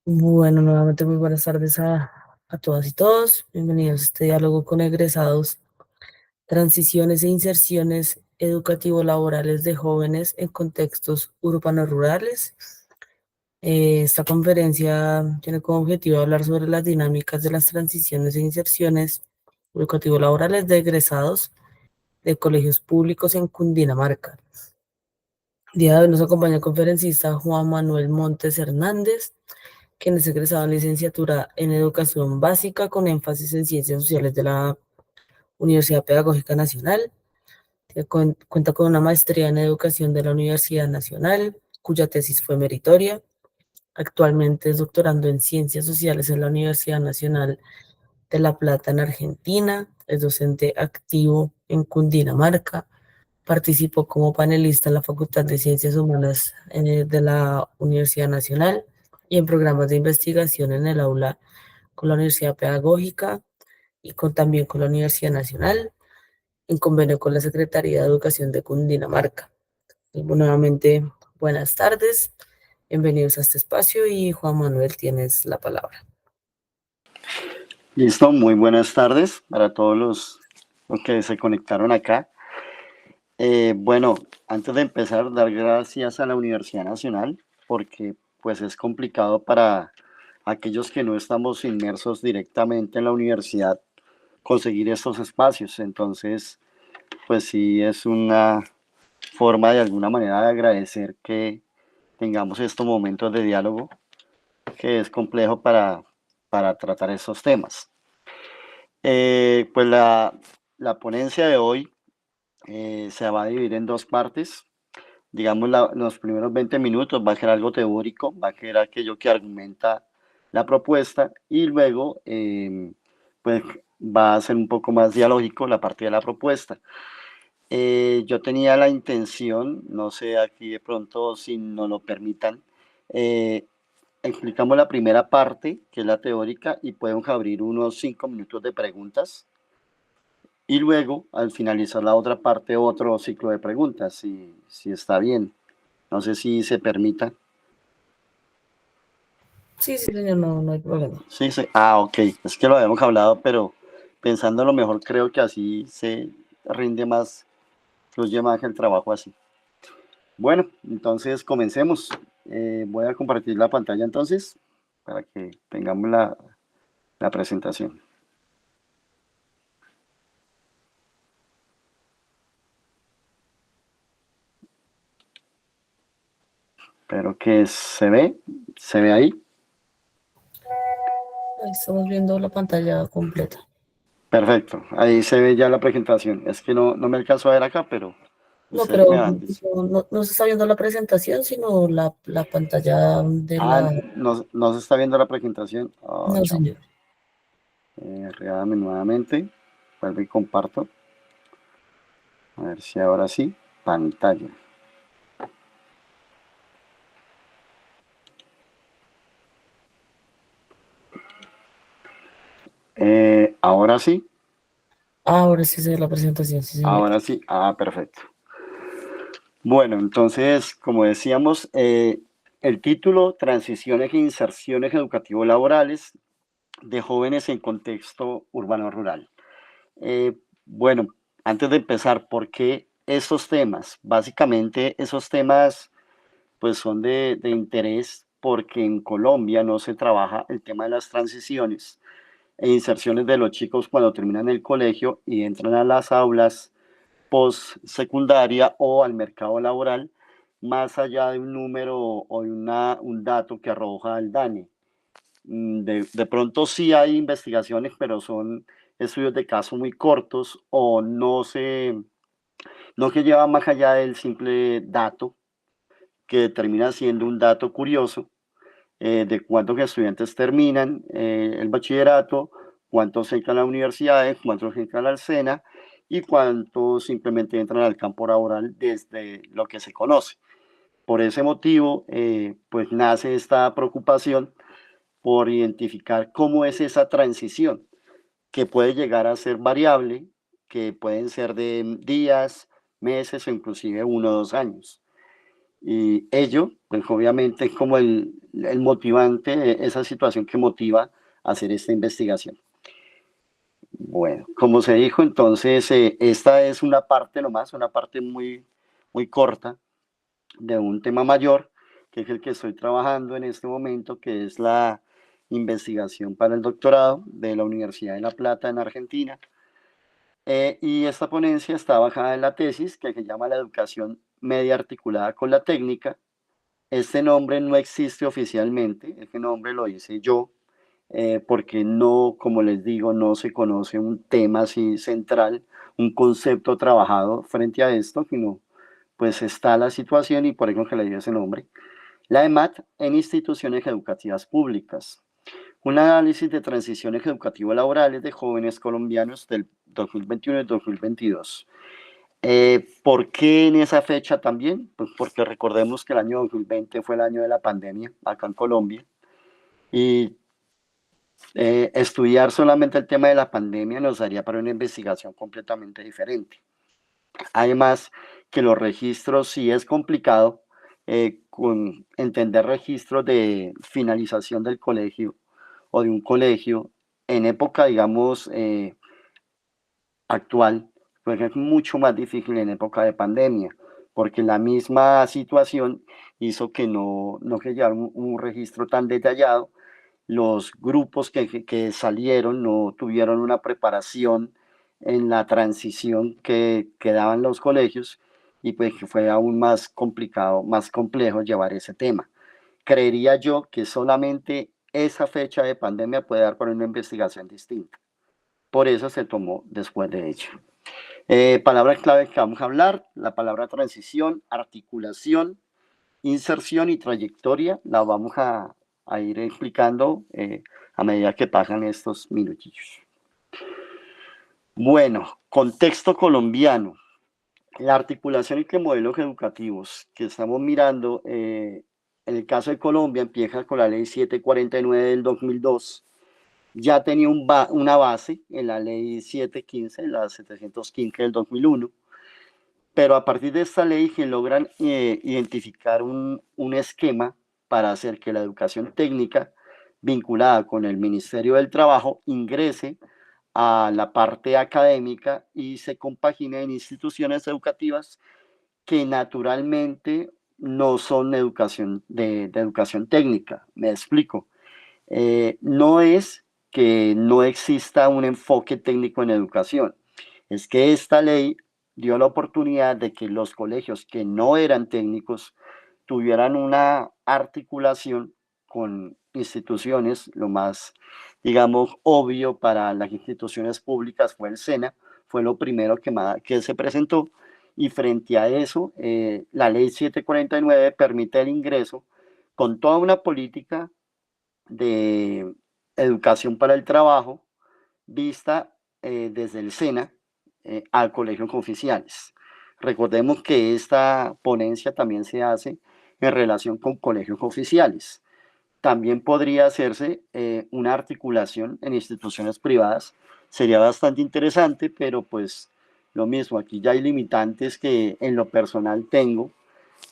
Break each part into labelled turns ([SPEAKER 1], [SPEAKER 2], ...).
[SPEAKER 1] Bueno, nuevamente muy buenas tardes a todas y todos. Bienvenidos a este diálogo con egresados, transiciones e inserciones educativo-laborales de jóvenes en contextos urbanos rurales. Esta conferencia tiene como objetivo hablar sobre las dinámicas de las transiciones e inserciones educativo-laborales de egresados de colegios públicos en Cundinamarca. El día de hoy nos acompaña el conferencista Juan Manuel Montes Hernández, quien es egresado en licenciatura en Educación Básica con énfasis en Ciencias Sociales de la Universidad Pedagógica Nacional. Cuenta con una maestría en Educación de la Universidad Nacional, cuya tesis fue meritoria. Actualmente es doctorando en Ciencias Sociales en la Universidad Nacional de La Plata en Argentina. Es docente activo en Cundinamarca. Participó como panelista en la Facultad de Ciencias Humanas de la Universidad Nacional y en programas de investigación en el aula con la Universidad Pedagógica y también con la Universidad Nacional, en convenio con la Secretaría de Educación de Cundinamarca. Y nuevamente, buenas tardes, bienvenidos a este espacio y Juan Manuel, tienes la palabra.
[SPEAKER 2] Listo, muy buenas tardes para todos los que se conectaron acá. Bueno, antes de empezar, dar gracias a la Universidad Nacional porque pues es complicado para aquellos que no estamos inmersos directamente en la universidad conseguir estos espacios. Entonces, pues sí es una forma de alguna manera de agradecer que tengamos estos momentos de diálogo que es complejo para tratar estos temas. Pues la ponencia de hoy se va a dividir en dos partes. Digamos, los primeros 20 minutos va a ser algo teórico, va a ser aquello que argumenta la propuesta y luego pues va a ser un poco más dialógico la parte de la propuesta. Yo tenía la intención, no sé aquí de pronto si nos lo permitan, eh, explicamos la primera parte, que es la teórica, y podemos abrir unos 5 minutos de preguntas. Y luego, al finalizar la otra parte, otro ciclo de preguntas, si está bien. No sé si se permita.
[SPEAKER 1] Sí, sí, señor, no hay problema.
[SPEAKER 2] Sí, sí. Ah, ok. Es que lo habíamos hablado, pero pensando lo mejor, creo que así se rinde más, fluye más el trabajo así. Bueno, entonces comencemos. Voy a compartir la pantalla entonces para que tengamos la presentación. Espero que se ve ahí.
[SPEAKER 1] Ahí estamos viendo la pantalla completa.
[SPEAKER 2] Perfecto, ahí se ve ya la presentación. Es que no me alcanzo a ver acá, pero
[SPEAKER 1] No,
[SPEAKER 2] ustedes me
[SPEAKER 1] pero
[SPEAKER 2] van diciendo.
[SPEAKER 1] no se está viendo la presentación, sino la pantalla de
[SPEAKER 2] Ah,
[SPEAKER 1] la...
[SPEAKER 2] no se está viendo la presentación. Oh,
[SPEAKER 1] No,
[SPEAKER 2] chao.
[SPEAKER 1] señor.
[SPEAKER 2] Regálame nuevamente. Vuelvo y comparto. A ver si ahora sí. Pantalla. Ahora sí.
[SPEAKER 1] Ahora sí se ve la presentación, sí, señor.
[SPEAKER 2] Ahora sí. Ah, perfecto. Bueno, entonces, como decíamos, el título, Transiciones e inserciones educativo-laborales de jóvenes en contexto urbano-rural. Bueno, antes de empezar, ¿por qué esos temas? Básicamente, esos temas pues son de interés porque en Colombia no se trabaja el tema de las transiciones e inserciones de los chicos cuando terminan el colegio y entran a las aulas post secundaria o al mercado laboral, más allá de un número o de un dato que arroja el DANE. De pronto sí hay investigaciones, pero son estudios de caso muy cortos o no que llevan más allá del simple dato, que termina siendo un dato curioso de cuántos estudiantes terminan el bachillerato, cuántos entran a la universidad, cuántos entran al SENA y cuántos simplemente entran al campo laboral desde lo que se conoce. Por ese motivo, pues nace esta preocupación por identificar cómo es esa transición, que puede llegar a ser variable, que pueden ser de días, meses o inclusive 1 o 2 años. Y ello, pues obviamente es como el motivante, esa situación que motiva a hacer esta investigación. Bueno, como se dijo, entonces, esta es una parte nomás, una parte muy corta de un tema mayor, que es el que estoy trabajando en este momento, que es la investigación para el doctorado de la Universidad de La Plata en Argentina. Y esta ponencia está basada en la tesis que se llama La educación media articulada con la técnica. Este nombre no existe oficialmente, este nombre lo hice yo, porque no, como les digo, no se conoce un tema así central, un concepto trabajado frente a esto, sino pues está la situación y por eso que le dio ese nombre. La EMAT en instituciones educativas públicas. Un análisis de transiciones educativo-laborales de jóvenes colombianos del 2021 y 2022. ¿Por qué en esa fecha también? Pues porque recordemos que el año 2020 fue el año de la pandemia acá en Colombia y estudiar solamente el tema de la pandemia nos daría para una investigación completamente diferente. Además, que los registros sí es complicado con entender registros de finalización del colegio o de un colegio en época, digamos, actual, pues es mucho más difícil en época de pandemia, porque la misma situación hizo que no se llevara un registro tan detallado. Los grupos que salieron no tuvieron una preparación en la transición que daban los colegios y pues que fue aún más complicado, más complejo llevar ese tema. Creería yo que solamente esa fecha de pandemia puede dar para una investigación distinta. Por eso se tomó después de ello. Palabras claves que vamos a hablar, la palabra transición, articulación, inserción y trayectoria, la vamos a ir explicando a medida que pasan estos minutillos. Bueno, contexto colombiano. La articulación entre modelos educativos que estamos mirando, en el caso de Colombia, empieza con la ley 749 del 2002. Ya tenía una base en la ley 715, la 715 del 2001, pero a partir de esta ley se logran identificar un esquema para hacer que la educación técnica vinculada con el Ministerio del Trabajo ingrese a la parte académica y se compagine en instituciones educativas que naturalmente no son educación de educación técnica. Me explico. No es que no exista un enfoque técnico en educación, es que esta ley dio la oportunidad de que los colegios que no eran técnicos tuvieran una articulación con instituciones. Lo más, digamos, obvio para las instituciones públicas fue el SENA, fue lo primero que se presentó, y frente a eso, la ley 749 permite el ingreso con toda una política de educación para el trabajo vista desde el SENA al colegio oficiales. Recordemos que esta ponencia también se hace en relación con colegios oficiales. También podría hacerse una articulación en instituciones privadas. Sería bastante interesante, pero pues lo mismo, aquí ya hay limitantes que en lo personal tengo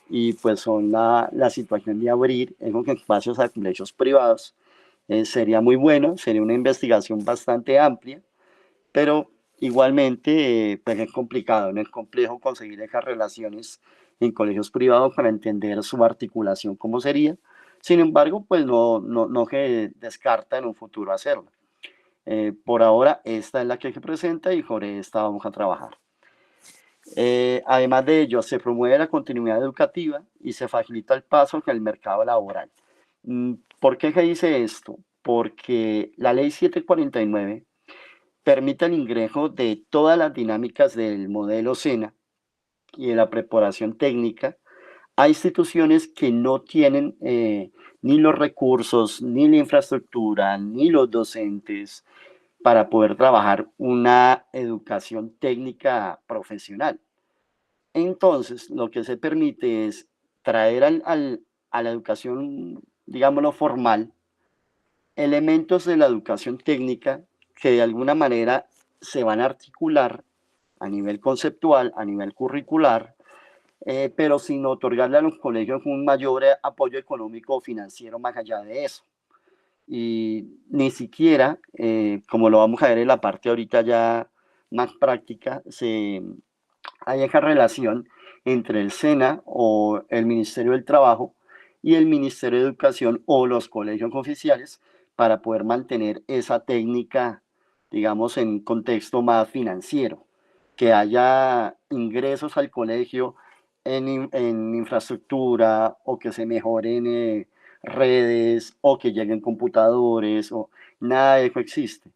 [SPEAKER 2] y pues son la situación de abrir en espacios a colegios privados. Sería muy bueno, sería una investigación bastante amplia, pero igualmente pues es complicado, no es complejo conseguir esas relaciones en colegios privados para entender su articulación, cómo sería. Sin embargo, pues no se descarta en un futuro hacerlo. Por ahora, esta es la que se presenta y sobre esta vamos a trabajar. Además de ello, se promueve la continuidad educativa y se facilita el paso hacia el mercado laboral. ¿Por qué se dice esto? Porque la ley 749 permite el ingreso de todas las dinámicas del modelo SENA y de la preparación técnica a instituciones que no tienen ni los recursos, ni la infraestructura, ni los docentes para poder trabajar una educación técnica profesional. Entonces, lo que se permite es traer a la educación, digámoslo, formal, elementos de la educación técnica que de alguna manera se van a articular a nivel conceptual, a nivel curricular, pero sin otorgarle a los colegios un mayor apoyo económico o financiero más allá de eso. Y ni siquiera, como lo vamos a ver en la parte ahorita ya más práctica, hay esa relación entre el SENA o el Ministerio del Trabajo y el Ministerio de Educación o los colegios oficiales para poder mantener esa técnica, digamos, en un contexto más financiero, que haya ingresos al colegio en infraestructura o que se mejoren redes o que lleguen computadores o nada de eso existe.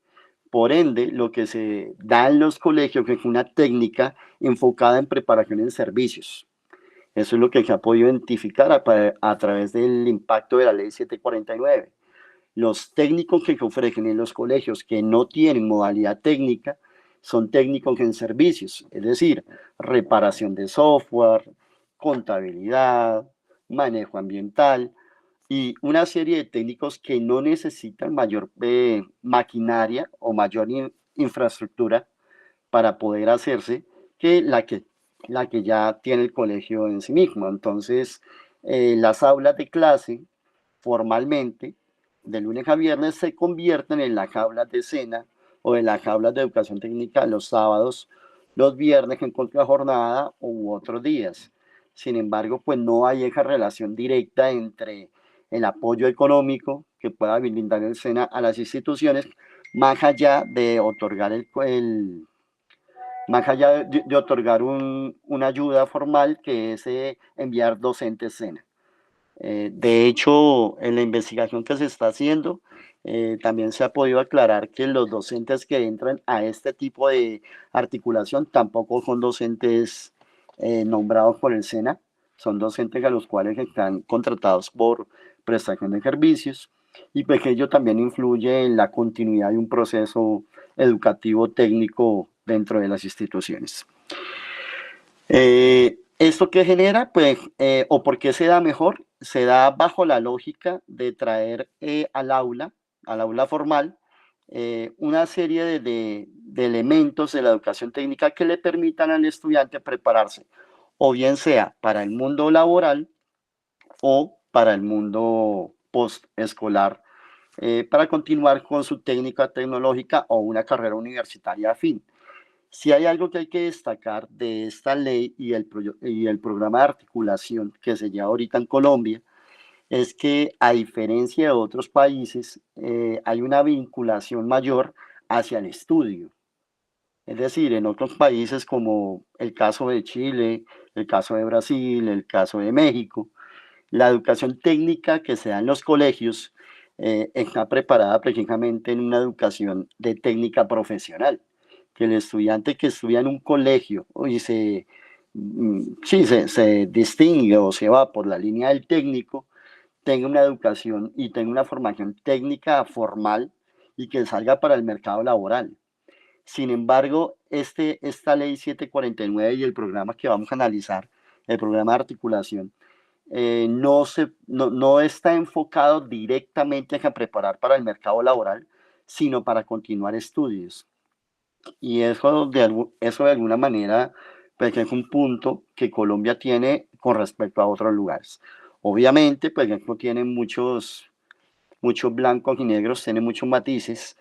[SPEAKER 2] Por ende, lo que se da en los colegios es una técnica enfocada en preparación en servicios. Eso es lo que se ha podido identificar a través del impacto de la ley 749. Los técnicos que se ofrecen en los colegios que no tienen modalidad técnica son técnicos en servicios, es decir, reparación de software, contabilidad, manejo ambiental, y una serie de técnicos que no necesitan mayor maquinaria o mayor infraestructura para poder hacerse que la que ya tiene el colegio en sí mismo. Entonces, las aulas de clase formalmente de lunes a viernes se convierten en las aulas de cena o en las aulas de educación técnica los sábados, los viernes en contrajornada u otros días. Sin embargo, pues no hay esa relación directa entre el apoyo económico que pueda brindar el SENA a las instituciones, más allá de otorgar más allá de otorgar una ayuda formal que es enviar docentes SENA. De hecho, en la investigación que se está haciendo, también se ha podido aclarar que los docentes que entran a este tipo de articulación tampoco son docentes nombrados por el SENA, son docentes a los cuales están contratados por prestación de servicios y pues ello también influye en la continuidad de un proceso educativo técnico dentro de las instituciones. ¿Esto qué genera? Pues, o por qué se da mejor, se da bajo la lógica de traer al aula formal, una serie de elementos de la educación técnica que le permitan al estudiante prepararse, o bien sea para el mundo laboral o para el mundo postescolar, para continuar con su técnica tecnológica o una carrera universitaria afín. Si hay algo que hay que destacar de esta ley y el programa de articulación que se lleva ahorita en Colombia, es que a diferencia de otros países, hay una vinculación mayor hacia el estudio. Es decir, en otros países como el caso de Chile, el caso de Brasil, el caso de México, la educación técnica que se da en los colegios está preparada precisamente en una educación de técnica profesional, que el estudiante que estudia en un colegio y sí, se distingue o se va por la línea del técnico, tenga una educación y tenga una formación técnica formal y que salga para el mercado laboral. Sin embargo, esta ley 749 y el programa que vamos a analizar, el programa de articulación, no está enfocado directamente a preparar para el mercado laboral, sino para continuar estudios. Y eso de alguna manera pues, es un punto que Colombia tiene con respecto a otros lugares. Obviamente, pues esto tiene muchos blancos y negros, tiene muchos matices,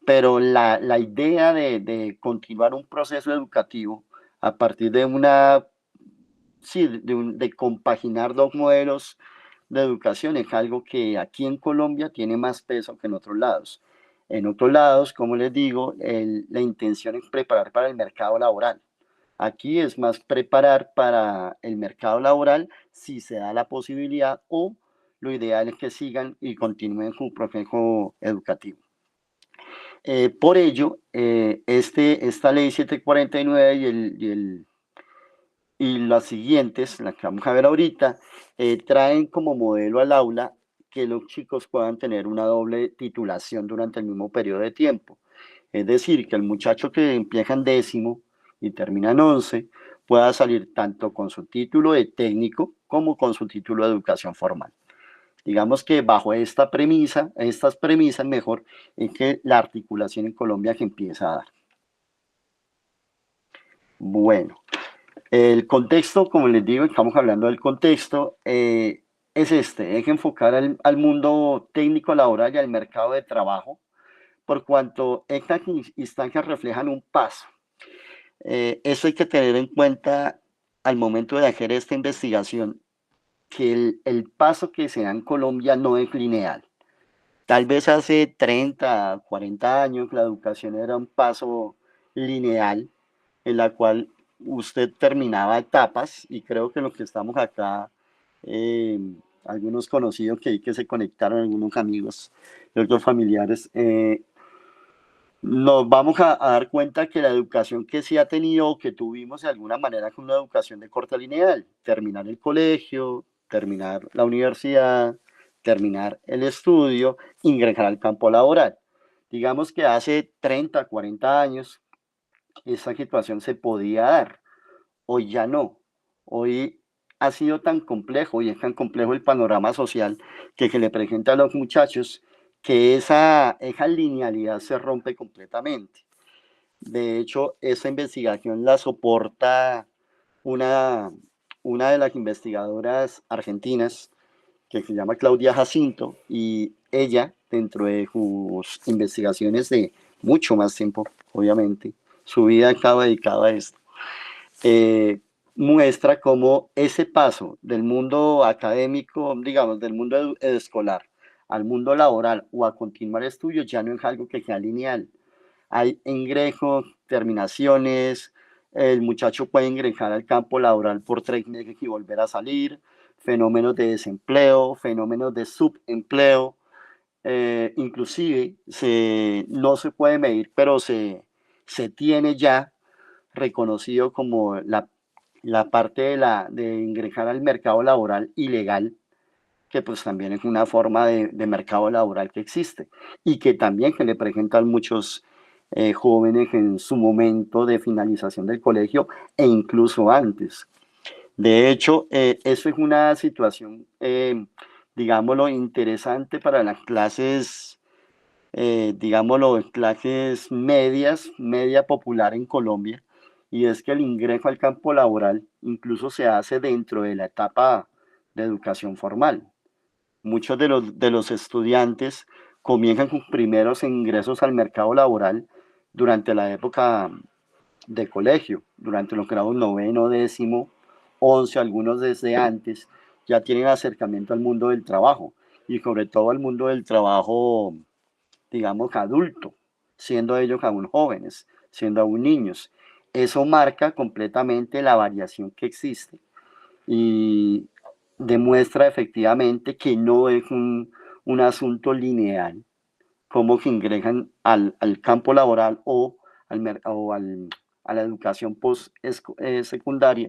[SPEAKER 2] pero la idea de continuar un proceso educativo a partir de sí, de compaginar dos modelos de educación es algo que aquí en Colombia tiene más peso que en otros lados. En otros lados, como les digo, la intención es preparar para el mercado laboral. Aquí es más preparar para el mercado laboral si se da la posibilidad o lo ideal es que sigan y continúen su proceso educativo. Por ello, esta ley 749 y las siguientes, las que vamos a ver ahorita, traen como modelo al aula que los chicos puedan tener una doble titulación durante el mismo periodo de tiempo. Es decir, que el muchacho que empieza en décimo y termina en 11 pueda salir tanto con su título de técnico como con su título de educación formal. Digamos que bajo estas premisas mejor, es que la articulación en Colombia que empieza a dar. Bueno, El contexto, como les digo, estamos hablando del contexto, es es enfocar al mundo técnico laboral y al mercado de trabajo, por cuanto estas instancias reflejan un paso. Eso hay que tener en cuenta al momento de hacer esta investigación, que el paso que se da en Colombia no es lineal. Tal vez hace 30, 40 años la educación era un paso lineal en la cual usted terminaba etapas y creo que los que estamos acá, eh, algunos conocidos que se conectaron, algunos amigos y otros familiares, nos vamos a dar cuenta que la educación que sí ha tenido o que tuvimos de alguna manera es una educación de corta lineal, terminar el colegio, terminar la universidad, terminar el estudio, ingresar al campo laboral. Digamos que hace 30, 40 años esa situación se podía dar, hoy ya no. Hoy ha sido tan complejo y es tan complejo el panorama social que se le presenta a los muchachos que esa linealidad se rompe completamente. De hecho, esa investigación la soporta una, una de las investigadoras argentinas que se llama Claudia Jacinto y ella, dentro de sus investigaciones de mucho más tiempo, obviamente, su vida estaba dedicada a esto, eh, muestra cómo ese paso del mundo académico, digamos, del mundo escolar al mundo laboral o a continuar estudios ya no es algo que sea lineal. Hay ingresos, terminaciones, el muchacho puede ingresar al campo laboral por 3 meses y volver a salir, fenómenos de desempleo, fenómenos de subempleo, inclusive no se puede medir, pero se tiene ya reconocido como la parte de ingresar al mercado laboral ilegal, que pues también es una forma de mercado laboral que existe y que también que le presentan muchos jóvenes en su momento de finalización del colegio e incluso antes. De hecho, eso es una situación, digámoslo, interesante para las clases, digámoslo, clases medias, media popular en Colombia, y es que el ingreso al campo laboral incluso se hace dentro de la etapa de educación formal. Muchos de los estudiantes comienzan sus primeros ingresos al mercado laboral durante la época de colegio, durante los grados noveno, décimo, 11, algunos desde antes, ya tienen acercamiento al mundo del trabajo y sobre todo al mundo del trabajo, digamos, adulto, siendo ellos aún jóvenes, siendo aún niños. Eso marca completamente la variación que existe y demuestra efectivamente que no es un asunto lineal, como que ingresan al campo laboral o a la educación post secundaria,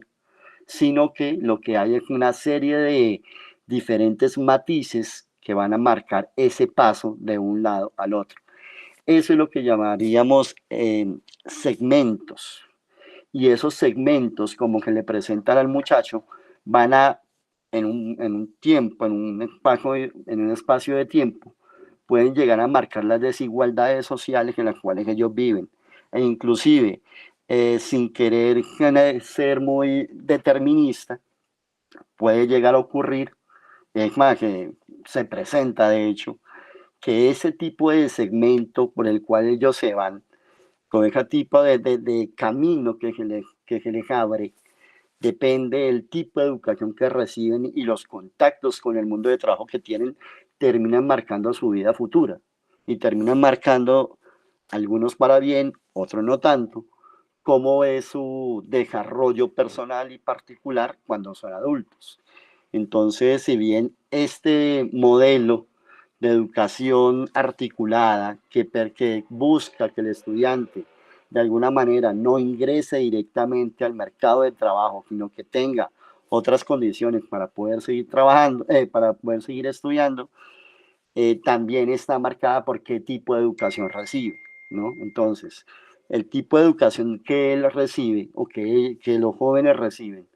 [SPEAKER 2] sino que lo que hay es una serie de diferentes matices que van a marcar ese paso de un lado al otro. Eso es lo que llamaríamos segmentos. Y esos segmentos, como que le presentan al muchacho, van a, en un tiempo, en un espacio de tiempo, pueden llegar a marcar las desigualdades sociales en las cuales ellos viven. E inclusive, sin querer ser muy determinista, puede llegar a ocurrir, es más, que se presenta de hecho, que ese tipo de segmento por el cual ellos se van, con ese tipo de camino que se les abre, depende del tipo de educación que reciben y los contactos con el mundo de trabajo que tienen, terminan marcando su vida futura y terminan marcando, algunos para bien, otros no tanto, cómo es su desarrollo personal y particular cuando son adultos. Entonces, si bien este modelo de educación articulada que busca que el estudiante de alguna manera no ingrese directamente al mercado de trabajo, sino que tenga otras condiciones para poder seguir trabajando, para poder seguir estudiando, también está marcada por qué tipo de educación recibe, ¿no? Entonces, el tipo de educación que él recibe o que los jóvenes reciben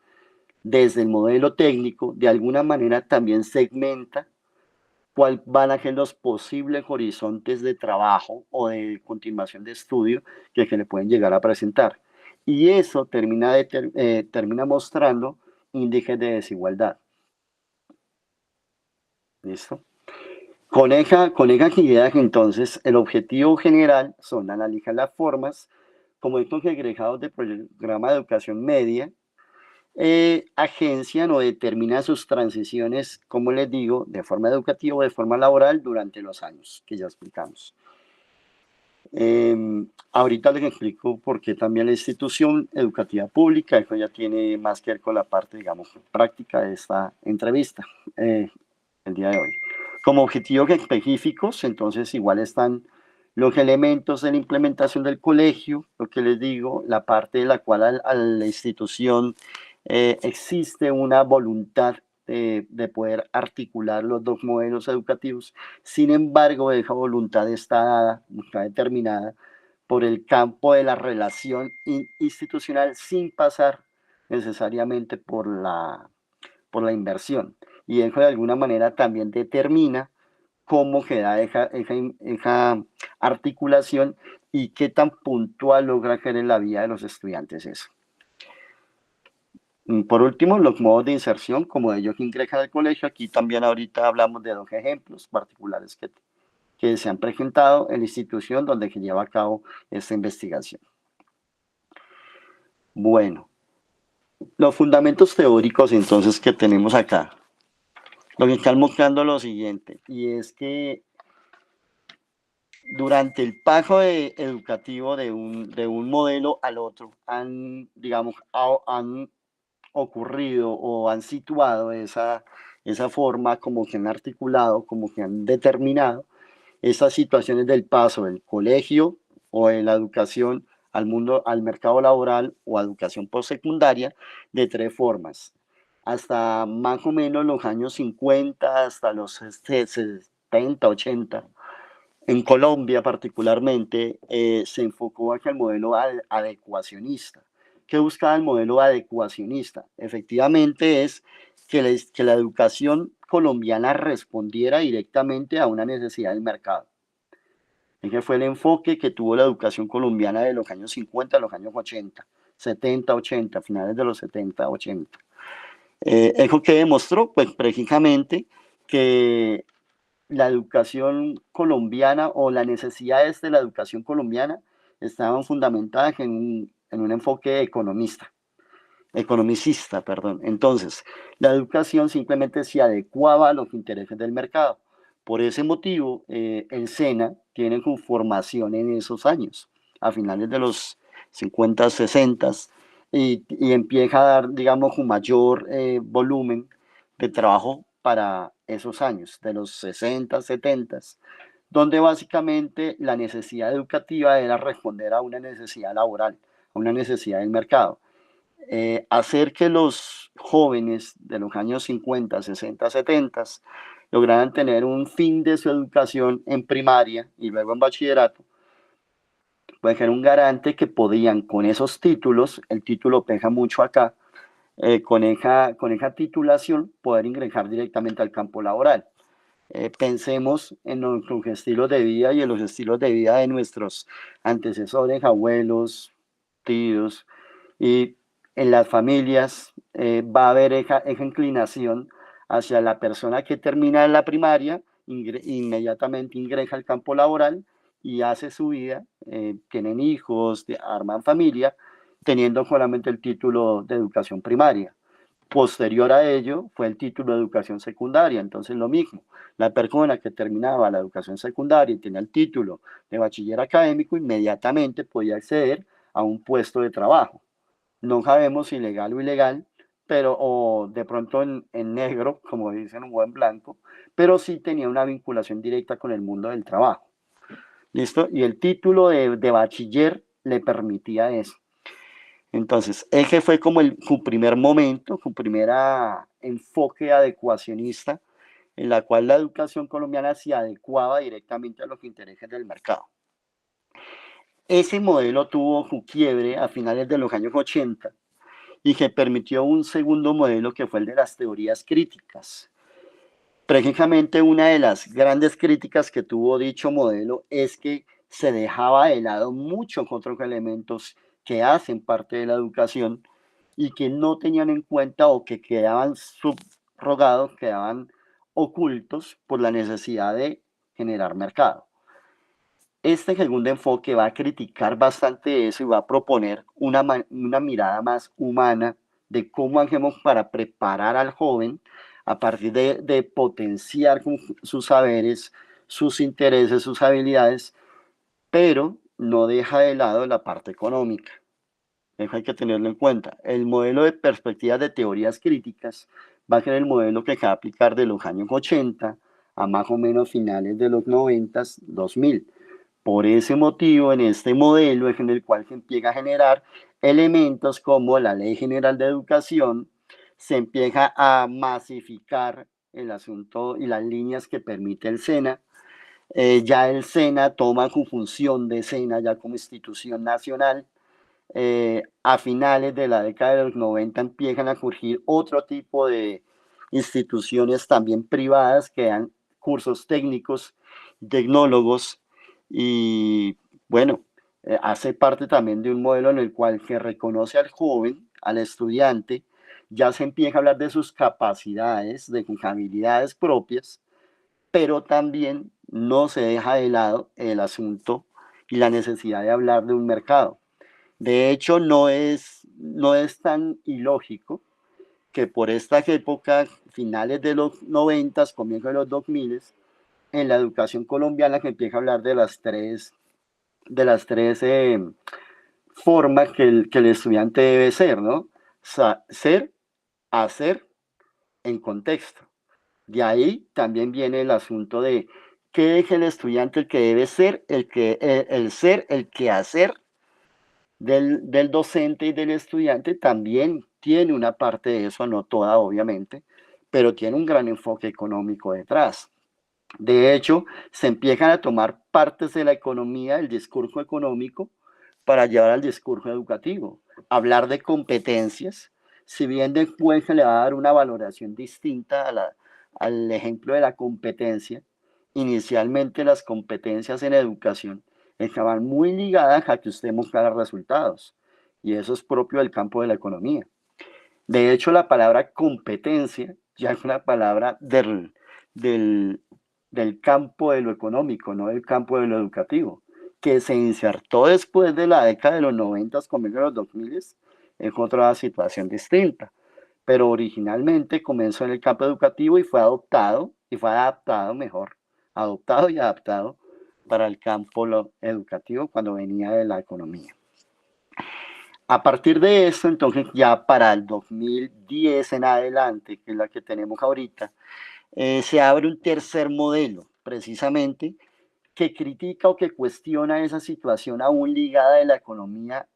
[SPEAKER 2] desde el modelo técnico, de alguna manera también segmenta cuáles van a ser los posibles horizontes de trabajo o de continuación de estudio que se le pueden llegar a presentar. y eso termina mostrando índices de desigualdad. ¿Listo? Con esa actividad, entonces, el objetivo general son analizar las formas como estos egresados del programa de educación media agencian o determinan sus transiciones, como les digo, de forma educativa o de forma laboral durante los años que ya explicamos. Ahorita les explico por qué también la institución educativa pública, eso ya tiene más que ver con la parte, digamos, práctica de esta entrevista el día de hoy. Como objetivos específicos, entonces igual están los elementos de la implementación del colegio, lo que les digo, la parte de la cual a la institución existe una voluntad de poder articular los dos modelos educativos. Sin embargo, esa voluntad está determinada por el campo de la relación institucional sin pasar necesariamente por la inversión. Y eso de alguna manera también determina cómo queda esa articulación y qué tan puntual logra ser en la vida de los estudiantes eso. Por último, los modos de inserción, como ellos ingresan al colegio. Aquí también ahorita hablamos de dos ejemplos particulares que se han presentado en la institución donde se lleva a cabo esta investigación. Bueno, los fundamentos teóricos entonces que tenemos acá, lo que están mostrando lo siguiente, y es que durante el paso educativo de un modelo al otro digamos, han ocurrido o han situado esa forma como que han articulado, como que han determinado esas situaciones del paso del colegio o de la educación al mercado laboral o a educación postsecundaria de tres formas. Hasta más o menos los años 50, hasta los 70, 80, en Colombia particularmente, se enfocó hacia el modelo adecuacionista. ¿Qué buscaba el modelo adecuacionista? Efectivamente es que la educación colombiana respondiera directamente a una necesidad del mercado. Ese fue el enfoque que tuvo la educación colombiana de los años 50 a los años 80, 70, 80, finales de los 70, 80. Eso que demostró, pues precisamente que la educación colombiana o las necesidades de la educación colombiana estaban fundamentadas en un enfoque economicista, perdón. Entonces, la educación simplemente se adecuaba a los intereses del mercado. Por ese motivo, el SENA tiene su formación en esos años, a finales de los 50, 60, y empieza a dar, digamos, un mayor volumen de trabajo para esos años, de los 60, 70, donde básicamente la necesidad educativa era responder a una necesidad laboral, a una necesidad del mercado. Hacer que los jóvenes de los años 50, 60, 70 lograran tener un fin de su educación en primaria y luego en bachillerato, pues era un garante que podían con esos títulos, el título pesa mucho acá, con esa titulación poder ingresar directamente al campo laboral. Pensemos en nuestros estilos de vida y en los estilos de vida de nuestros antecesores, abuelos, tíos, y en las familias va a haber esa inclinación hacia la persona que termina la primaria, inmediatamente ingresa al campo laboral y hace su vida, tienen hijos, arman familia, teniendo solamente el título de educación primaria. Posterior a ello fue el título de educación secundaria, entonces lo mismo, la persona que terminaba la educación secundaria y tenía el título de bachiller académico, inmediatamente podía acceder a un puesto de trabajo. No sabemos si legal o ilegal, pero o de pronto en negro, como dicen, o en blanco, pero sí tenía una vinculación directa con el mundo del trabajo. ¿Listo? Y el título de bachiller le permitía eso. Entonces, ese fue como su primer momento, su primer enfoque adecuacionista, en la cual la educación colombiana se adecuaba directamente a los intereses del mercado. Ese modelo tuvo su quiebre a finales de los años 80 y que permitió un segundo modelo que fue el de las teorías críticas. Precisamente una de las grandes críticas que tuvo dicho modelo es que se dejaba de lado muchos otros elementos que hacen parte de la educación y que no tenían en cuenta o que quedaban subrogados, quedaban ocultos por la necesidad de generar mercado. Este segundo enfoque va a criticar bastante eso y va a proponer una mirada más humana de cómo hacemos para preparar al joven a partir de potenciar sus saberes, sus intereses, sus habilidades, pero no deja de lado la parte económica. Eso hay que tenerlo en cuenta. El modelo de perspectivas de teorías críticas va a ser el modelo que se va a aplicar de los años 80 a más o menos finales de los 90, 2000. Por ese motivo, en este modelo es en el cual se empieza a generar elementos como la Ley General de Educación, se empieza a masificar el asunto y las líneas que permite el SENA. Ya el SENA toma su función de SENA ya como institución nacional. A finales de la década de los 90 empiezan a surgir otro tipo de instituciones también privadas que dan cursos técnicos, tecnólogos y bueno, hace parte también de un modelo en el cual se reconoce al joven, al estudiante, ya se empieza a hablar de sus capacidades, de sus habilidades propias, pero también no se deja de lado el asunto y la necesidad de hablar de un mercado. De hecho, no es tan ilógico que por estas épocas, finales de los 90, comienzos de los 2000, en la educación colombiana se empieza a hablar de las tres formas que el estudiante debe ser, ¿no? Ser, hacer, en contexto. De ahí también viene el asunto de qué es el estudiante el que debe ser, el ser, el que hacer del docente y del estudiante también tiene una parte de eso, no toda obviamente, pero tiene un gran enfoque económico detrás. De hecho, se empiezan a tomar partes de la economía, del discurso económico, para llevar al discurso educativo. Hablar de competencias, si bien después se le va a dar una valoración distinta al ejemplo de la competencia, inicialmente las competencias en educación estaban muy ligadas a que usted mostrara resultados, y eso es propio del campo de la economía. De hecho, la palabra competencia ya es una palabra del, del campo de lo económico, no del campo de lo educativo, que se insertó después de la década de los 90, comienzo de los 2000, es otra situación distinta. Pero originalmente comenzó en el campo educativo y fue adaptado mejor, adoptado y adaptado para el campo educativo cuando venía de la economía. A partir de eso, entonces ya para el 2010 en adelante, que es la que tenemos ahorita, se abre un tercer modelo, precisamente, que critica o que cuestiona esa situación aún ligada de la economía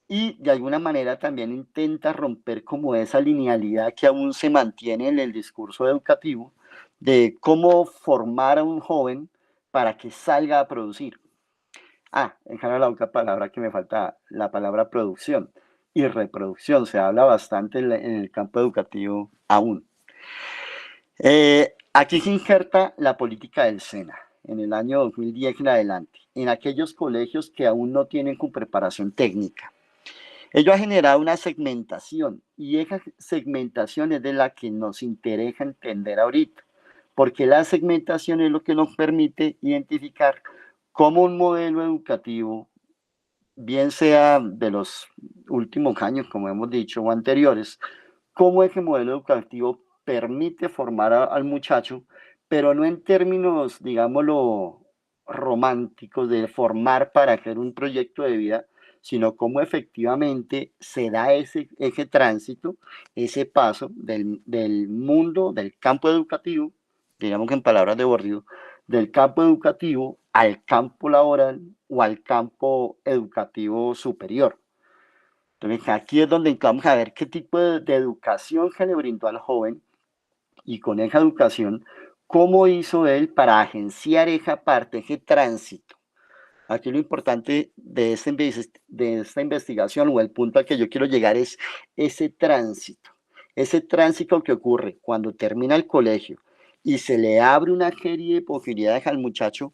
[SPEAKER 2] y de alguna manera también intenta romper como esa linealidad que aún se mantiene en el discurso educativo de cómo formar a un joven para que salga a producir. Esa era la otra palabra que me faltaba, la palabra producción y reproducción. Se habla bastante en el campo educativo aún. Aquí se injerta la política del SENA en el año 2010 en adelante, en aquellos colegios que aún no tienen con preparación técnica. Ello ha generado una segmentación y esa segmentación es de la que nos interesa entender ahorita, porque la segmentación es lo que nos permite identificar cómo un modelo educativo, bien sea de los últimos años, como hemos dicho, o anteriores, cómo ese modelo educativo permite formar al muchacho, pero no en términos, digámoslo, románticos de formar para hacer un proyecto de vida, sino cómo efectivamente se da ese tránsito, ese paso del mundo, del campo educativo, digamos que en palabras de Bordido, del campo educativo al campo laboral o al campo educativo superior. Entonces aquí es donde vamos a ver qué tipo de educación se le brindó al joven y con esa educación, cómo hizo él para agenciar esa parte, ese tránsito. Aquí lo importante de esta investigación o el punto al que yo quiero llegar es ese tránsito que ocurre cuando termina el colegio y se le abre una serie de posibilidades al muchacho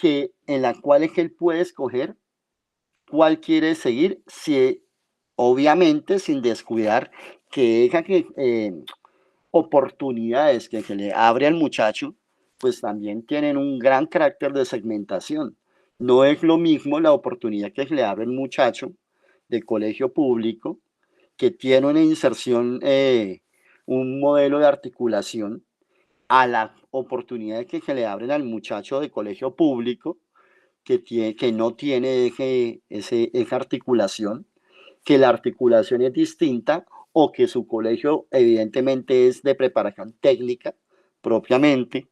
[SPEAKER 2] en las cuales él puede escoger cuál quiere seguir, si, obviamente sin descuidar que deja que oportunidades que se le abre al muchacho, pues también tienen un gran carácter de segmentación. No es lo mismo la oportunidad que se le abre al muchacho de colegio público, que tiene una inserción, un modelo de articulación, a la oportunidad que se le abren al muchacho de colegio público, que no tiene esa articulación, que la articulación es distinta o que su colegio evidentemente es de preparación técnica propiamente,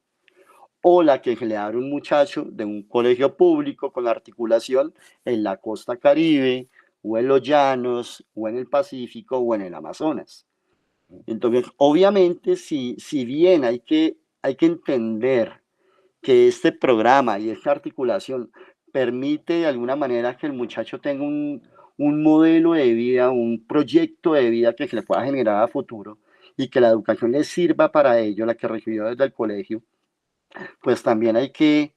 [SPEAKER 2] o la que se le abre un muchacho de un colegio público con la articulación en la costa Caribe, o en los llanos, o en el Pacífico, o en el Amazonas. Entonces, obviamente, si bien hay que entender que este programa y esta articulación permite de alguna manera que el muchacho tenga un modelo de vida, un proyecto de vida que se le pueda generar a futuro y que la educación le sirva para ello, la que recibió desde el colegio, pues también hay que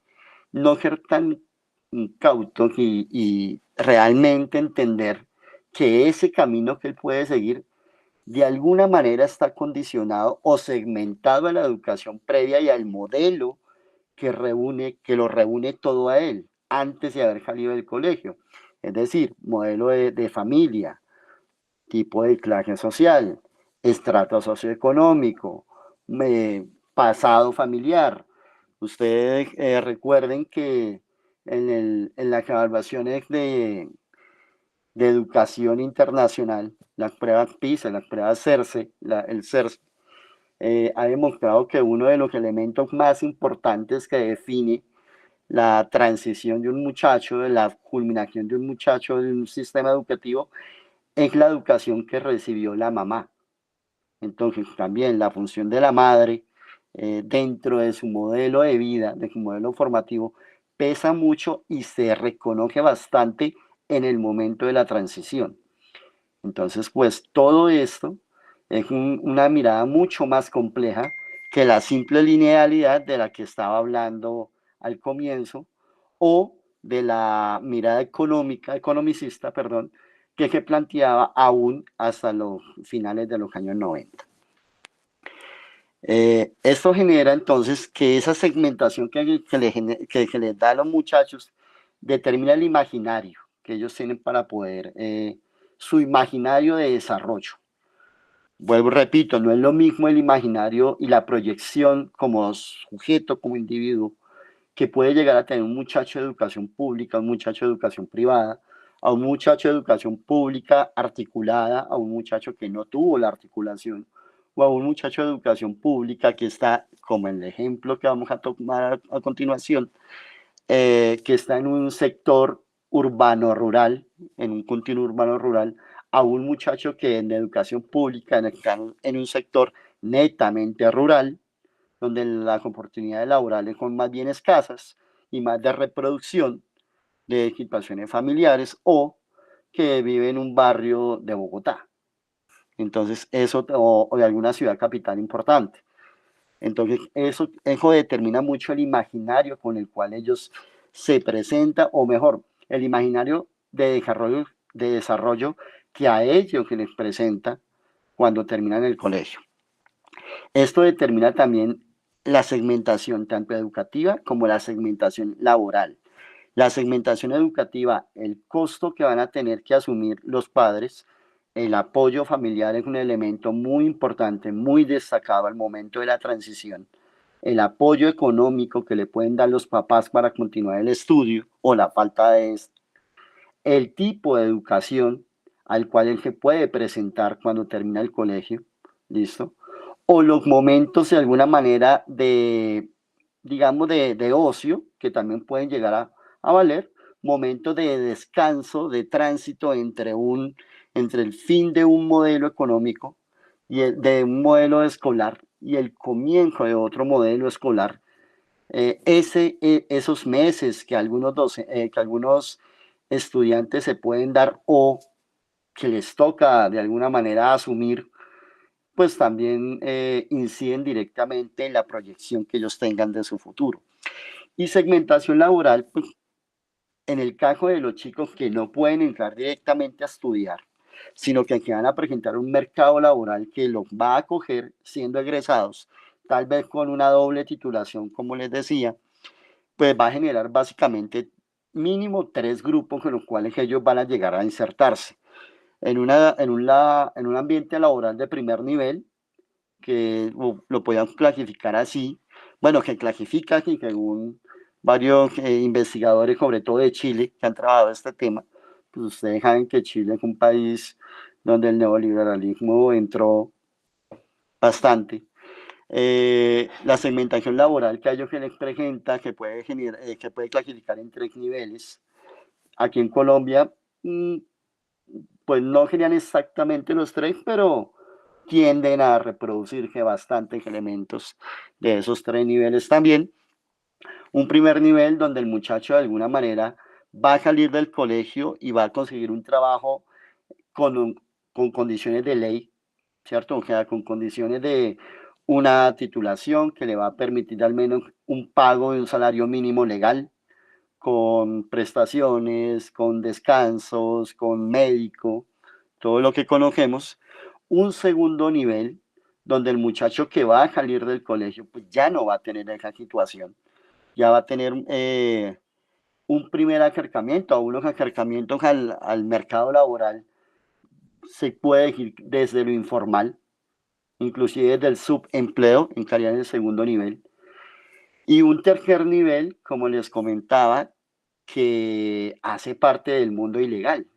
[SPEAKER 2] no ser tan cautos y realmente entender que ese camino que él puede seguir de alguna manera está condicionado o segmentado a la educación previa y al modelo que lo reúne todo a él antes de haber salido del colegio. Es decir, modelo de familia, tipo de clase social, estrato socioeconómico, pasado familiar. Ustedes recuerden que en las evaluaciones de educación internacional, las pruebas PISA, las pruebas CERCE, el CERS, ha demostrado que uno de los elementos más importantes que define la transición de un muchacho, de la culminación de un muchacho de un sistema educativo, es la educación que recibió la mamá. Entonces, también la función de la madre dentro de su modelo de vida, de su modelo formativo, pesa mucho y se reconoce bastante en el momento de la transición. Entonces, pues todo esto es una mirada mucho más compleja que la simple linealidad de la que estaba hablando al comienzo o de la mirada económica, economicista, perdón, que se planteaba aún hasta los finales de los años 90. Esto genera entonces que esa segmentación que se les da a los muchachos determina el imaginario que ellos tienen para poder, su imaginario de desarrollo. Vuelvo y repito, no es lo mismo el imaginario y la proyección como sujeto, como individuo, que puede llegar a tener un muchacho de educación pública, un muchacho de educación privada, a un muchacho de educación pública articulada, a un muchacho que no tuvo la articulación, o a un muchacho de educación pública que está, como en el ejemplo que vamos a tomar a continuación, que está en un sector urbano-rural, en un continuo urbano-rural, a un muchacho que en educación pública en un sector netamente rural, donde las oportunidades laborales son más bien escasas y más de reproducción de situaciones familiares o que vive en un barrio de Bogotá. Entonces, eso, o de alguna ciudad capital importante. Entonces, eso determina mucho el imaginario con el cual ellos se presentan, o mejor, el imaginario de desarrollo que a ellos se les presenta cuando terminan el colegio. Esto determina también la segmentación tanto educativa como la segmentación laboral. La segmentación educativa, el costo que van a tener que asumir los padres, el apoyo familiar es un elemento muy importante, muy destacado al momento de la transición. El apoyo económico que le pueden dar los papás para continuar el estudio o la falta de esto. El tipo de educación al cual él se puede presentar cuando termina el colegio, ¿listo? O los momentos de alguna manera digamos, de ocio, que también pueden llegar a valer, momentos de descanso, de tránsito entre el fin de un modelo económico y de un modelo escolar y el comienzo de otro modelo escolar. Esos meses que algunos estudiantes se pueden dar o que les toca de alguna manera asumir, pues también inciden directamente en la proyección que ellos tengan de su futuro. Y segmentación laboral, pues en el caso de los chicos que no pueden entrar directamente a estudiar, sino que van a presentar un mercado laboral que los va a acoger siendo egresados, tal vez con una doble titulación, como les decía, pues va a generar básicamente mínimo 3 grupos con los cuales ellos van a llegar a insertarse en un ambiente laboral de primer nivel, que lo puedan clasificar así, bueno, que clasifica así según varios investigadores, sobre todo de Chile, que han trabajado este tema. Pues ustedes saben que Chile es un país donde el neoliberalismo entró bastante. La segmentación laboral que a ellos se les presenta, que puede clasificar en 3 niveles. Aquí en Colombia, pues no serían exactamente los 3, pero tienden a reproducirse bastantes elementos de esos 3 niveles también. Un primer nivel donde el muchacho de alguna manera va a salir del colegio y va a conseguir un trabajo con, con condiciones de ley, ¿cierto? O sea, con condiciones de una titulación que le va a permitir al menos un pago de un salario mínimo legal, con prestaciones, con descansos, con médico, todo lo que conocemos. Un segundo nivel donde el muchacho que va a salir del colegio pues ya no va a tener esa situación, ya va a tener un primer acercamiento, a unos acercamientos al mercado laboral, se puede decir desde lo informal, inclusive desde el subempleo, entraría en el segundo nivel. Y un tercer nivel, como les comentaba, que hace parte del mundo ilegal,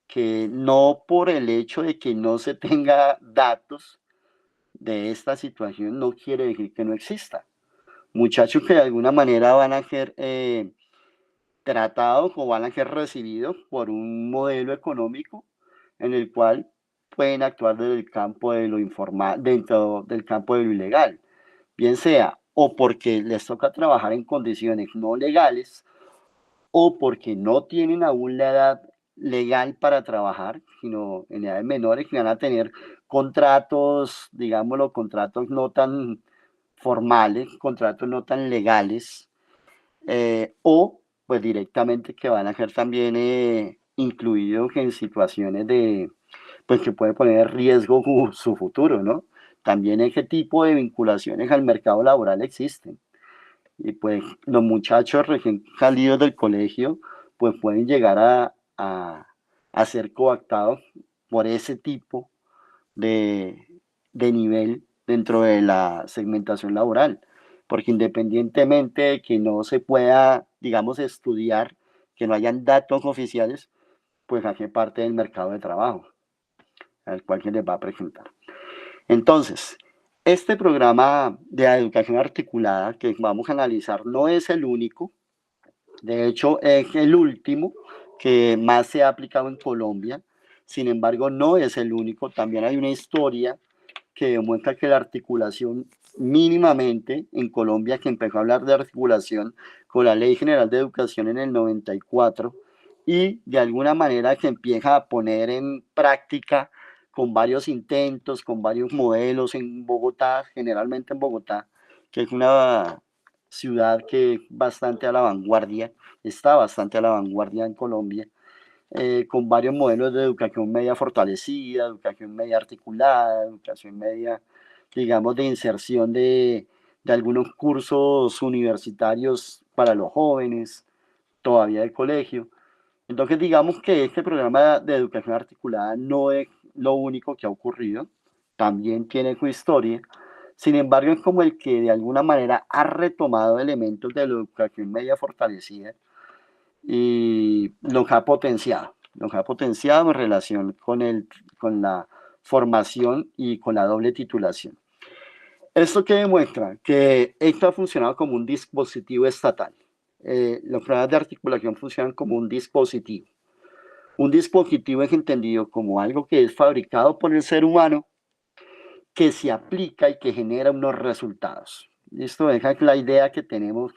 [SPEAKER 2] que no por el hecho de que no se tenga datos de esta situación no quiere decir que no exista. Muchachos que de alguna manera van a ser tratados o van a ser recibidos por un modelo económico en el cual pueden actuar desde el campo de lo informal, dentro del campo de lo ilegal, bien sea o porque les toca trabajar en condiciones no legales o porque no tienen aún la edad legal para trabajar, sino en edades menores que van a tener contratos, digámoslo, contratos no tan formales, contratos no tan legales, o pues directamente que van a ser también incluidos en situaciones de, pues que puede poner en riesgo su futuro, ¿no? También ese tipo de vinculaciones al mercado laboral existen. Y pues los muchachos recién salidos del colegio, pues pueden llegar a ser coactados por ese tipo de, de nivel dentro de la segmentación laboral, porque independientemente de que no se pueda, digamos, estudiar, que no hayan datos oficiales, pues hace parte del mercado de trabajo al cual se les va a presentar. Entonces, este programa de educación articulada que vamos a analizar no es el único, de hecho es el último que más se ha aplicado en Colombia. Sin embargo, no es el único, también hay una historia que demuestra que la articulación mínimamente en Colombia, que empezó a hablar de articulación con la Ley General de Educación en el 94 y de alguna manera que empieza a poner en práctica con varios intentos, con varios modelos en Bogotá, generalmente en Bogotá, que es una ciudad que es bastante a la vanguardia, está bastante a la vanguardia en Colombia, con varios modelos de educación media fortalecida, educación media articulada, educación media, digamos, de inserción de algunos cursos universitarios para los jóvenes, todavía de colegio. Entonces, digamos que este programa de educación articulada no es lo único que ha ocurrido, también tiene su historia. Sin embargo, es como el que de alguna manera ha retomado elementos de la educación media fortalecida y los ha potenciado en relación con la formación y con la doble titulación. ¿Esto qué demuestra? Que esto ha funcionado como un dispositivo estatal. Los programas de articulación funcionan como un dispositivo. Un dispositivo es entendido como algo que es fabricado por el ser humano, que se aplica y que genera unos resultados. Esto deja la idea que tenemos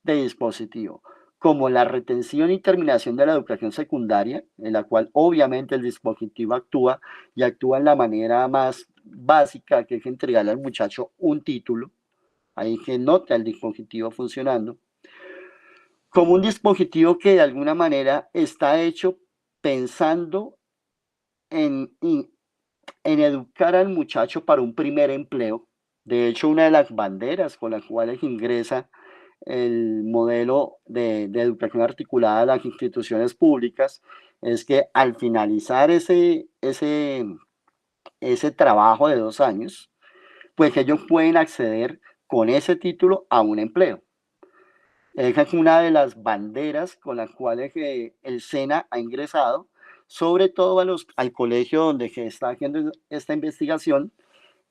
[SPEAKER 2] de dispositivo, como la retención y terminación de la educación secundaria, en la cual obviamente el dispositivo actúa y actúa en la manera más básica, que es entregarle al muchacho un título, ahí que nota el dispositivo funcionando, como un dispositivo que de alguna manera está hecho pensando en educar al muchacho para un primer empleo. De hecho, una de las banderas con las cuales ingresa el modelo de educación articulada a las instituciones públicas es que al finalizar ese trabajo de 2 años, pues ellos pueden acceder con ese título a un empleo. Esa es una de las banderas con las cuales el SENA ha ingresado, sobre todo al colegio donde se está haciendo esta investigación,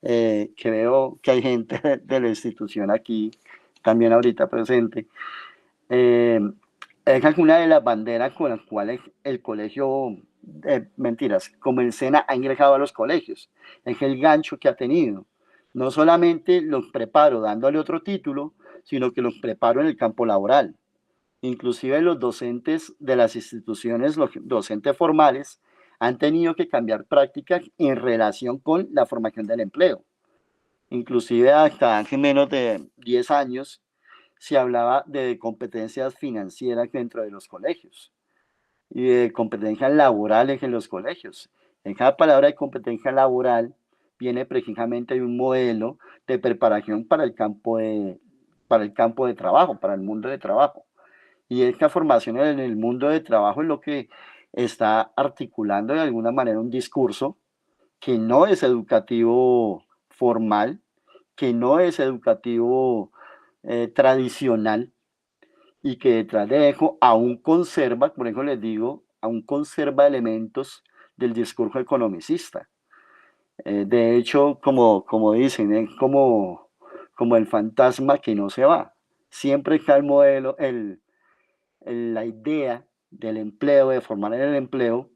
[SPEAKER 2] que veo que hay gente de la institución aquí también ahorita presente. Eh, Esa es una de las banderas con las cuales el colegio, mentiras, como el SENA ha ingresado a los colegios. Es el gancho que ha tenido. No solamente los preparo dándole otro título, sino que los preparo en el campo laboral. Inclusive los docentes de las instituciones, los docentes formales, han tenido que cambiar prácticas en relación con la formación del empleo. Inclusive hasta hace menos de 10 años se hablaba de competencias financieras dentro de los colegios y de competencias laborales en los colegios. En cada palabra de competencia laboral viene precisamente de un modelo de preparación para el campo de trabajo, para el mundo de trabajo. Y esta formación en el mundo de trabajo es lo que está articulando de alguna manera un discurso que no es educativo formal, que no es educativo tradicional, y que detrás de eso aún conserva, por eso les digo, aún conserva elementos del discurso economicista. De hecho, como dicen, es como el fantasma que no se va. Siempre está el modelo, la idea del empleo, de formar en el empleo,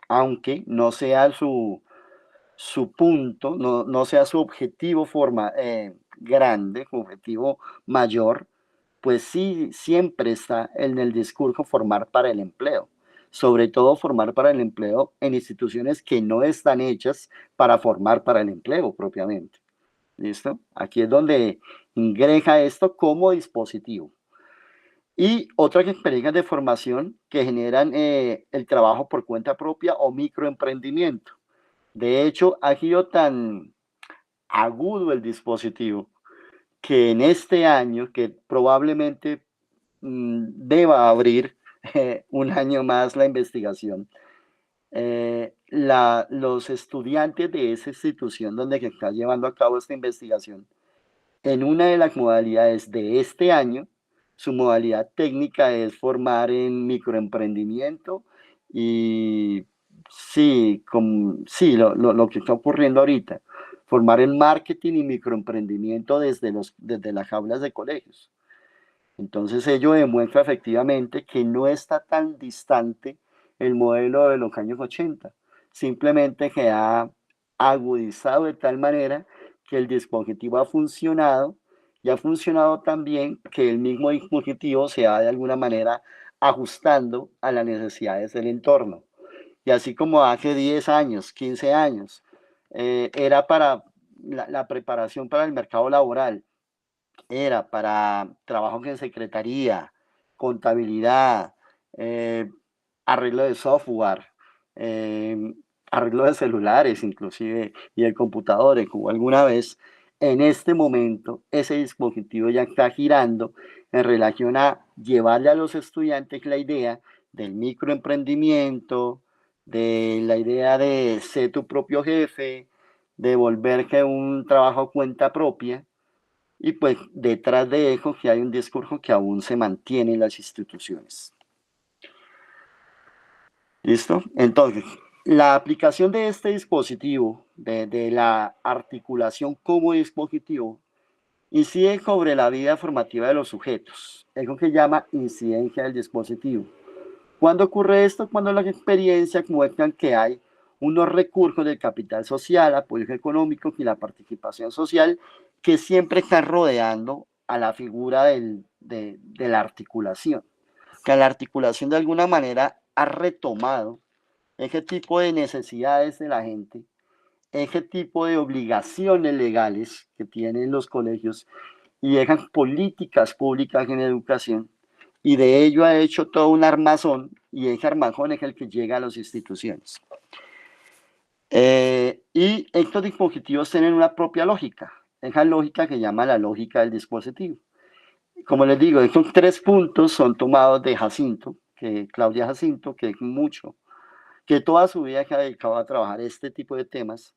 [SPEAKER 2] aunque no sea su punto, no sea su objetivo grande, su objetivo mayor, pues sí, siempre está en el discurso formar para el empleo, sobre todo formar para el empleo en instituciones que no están hechas para formar para el empleo propiamente. ¿Listo? Aquí es donde ingresa esto como dispositivo. Y otras experiencias de formación que generan el trabajo por cuenta propia o microemprendimiento. De hecho, ha sido tan agudo el dispositivo que en este año, que probablemente deba abrir un año más la investigación, los estudiantes de esa institución donde se está llevando a cabo esta investigación, en una de las modalidades de este año, su modalidad técnica es formar en microemprendimiento y sí, sí lo que está ocurriendo ahorita, formar en marketing y microemprendimiento desde las aulas de colegios. Entonces ello demuestra efectivamente que no está tan distante el modelo de los años 80, simplemente que ha agudizado de tal manera que el dispositivo ha funcionado y ha funcionado tan bien que el mismo dispositivo se va de alguna manera ajustando a las necesidades del entorno. Y así como hace 10 años, 15 años, era para la preparación para el mercado laboral, era para trabajos en secretaría, contabilidad, eh, arreglo de software, eh, arreglo de celulares inclusive y de computadores, como alguna vez. En este momento, ese dispositivo ya está girando en relación a llevarle a los estudiantes la idea del microemprendimiento, de la idea de ser tu propio jefe, de volverse un trabajo a cuenta propia y pues detrás de eso que hay un discurso que aún se mantiene en las instituciones. ¿Listo? Entonces, la aplicación de este dispositivo, de la articulación como dispositivo, incide sobre la vida formativa de los sujetos. Es lo que llama incidencia del dispositivo. ¿Cuándo ocurre esto? Cuando las experiencias muestran que hay unos recursos del capital social, apoyos económicos y la participación social que siempre están rodeando a la figura de la articulación. Que la articulación de alguna manera ha retomado ese tipo de necesidades de la gente, ese tipo de obligaciones legales que tienen los colegios y esas políticas públicas en educación y de ello ha hecho todo un armazón, y ese armazón es el que llega a las instituciones. Y estos dispositivos tienen una propia lógica, esa lógica que llama la lógica del dispositivo. Como les digo, estos 3 puntos son tomados de Jacinto, Claudia Jacinto, que es mucho, que toda su vida se ha dedicado a trabajar este tipo de temas,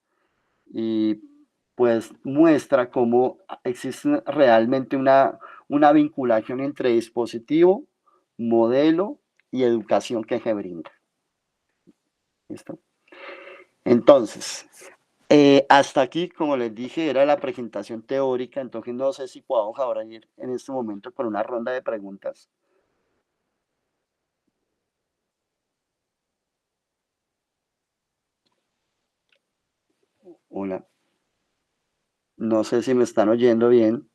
[SPEAKER 2] y pues muestra cómo existe realmente una vinculación entre dispositivo, modelo y educación que se brinda. ¿Listo? Entonces, hasta aquí, como les dije, era la presentación teórica, entonces no sé si podamos ahora ir en este momento con una ronda de preguntas. Hola, no sé si me están oyendo bien.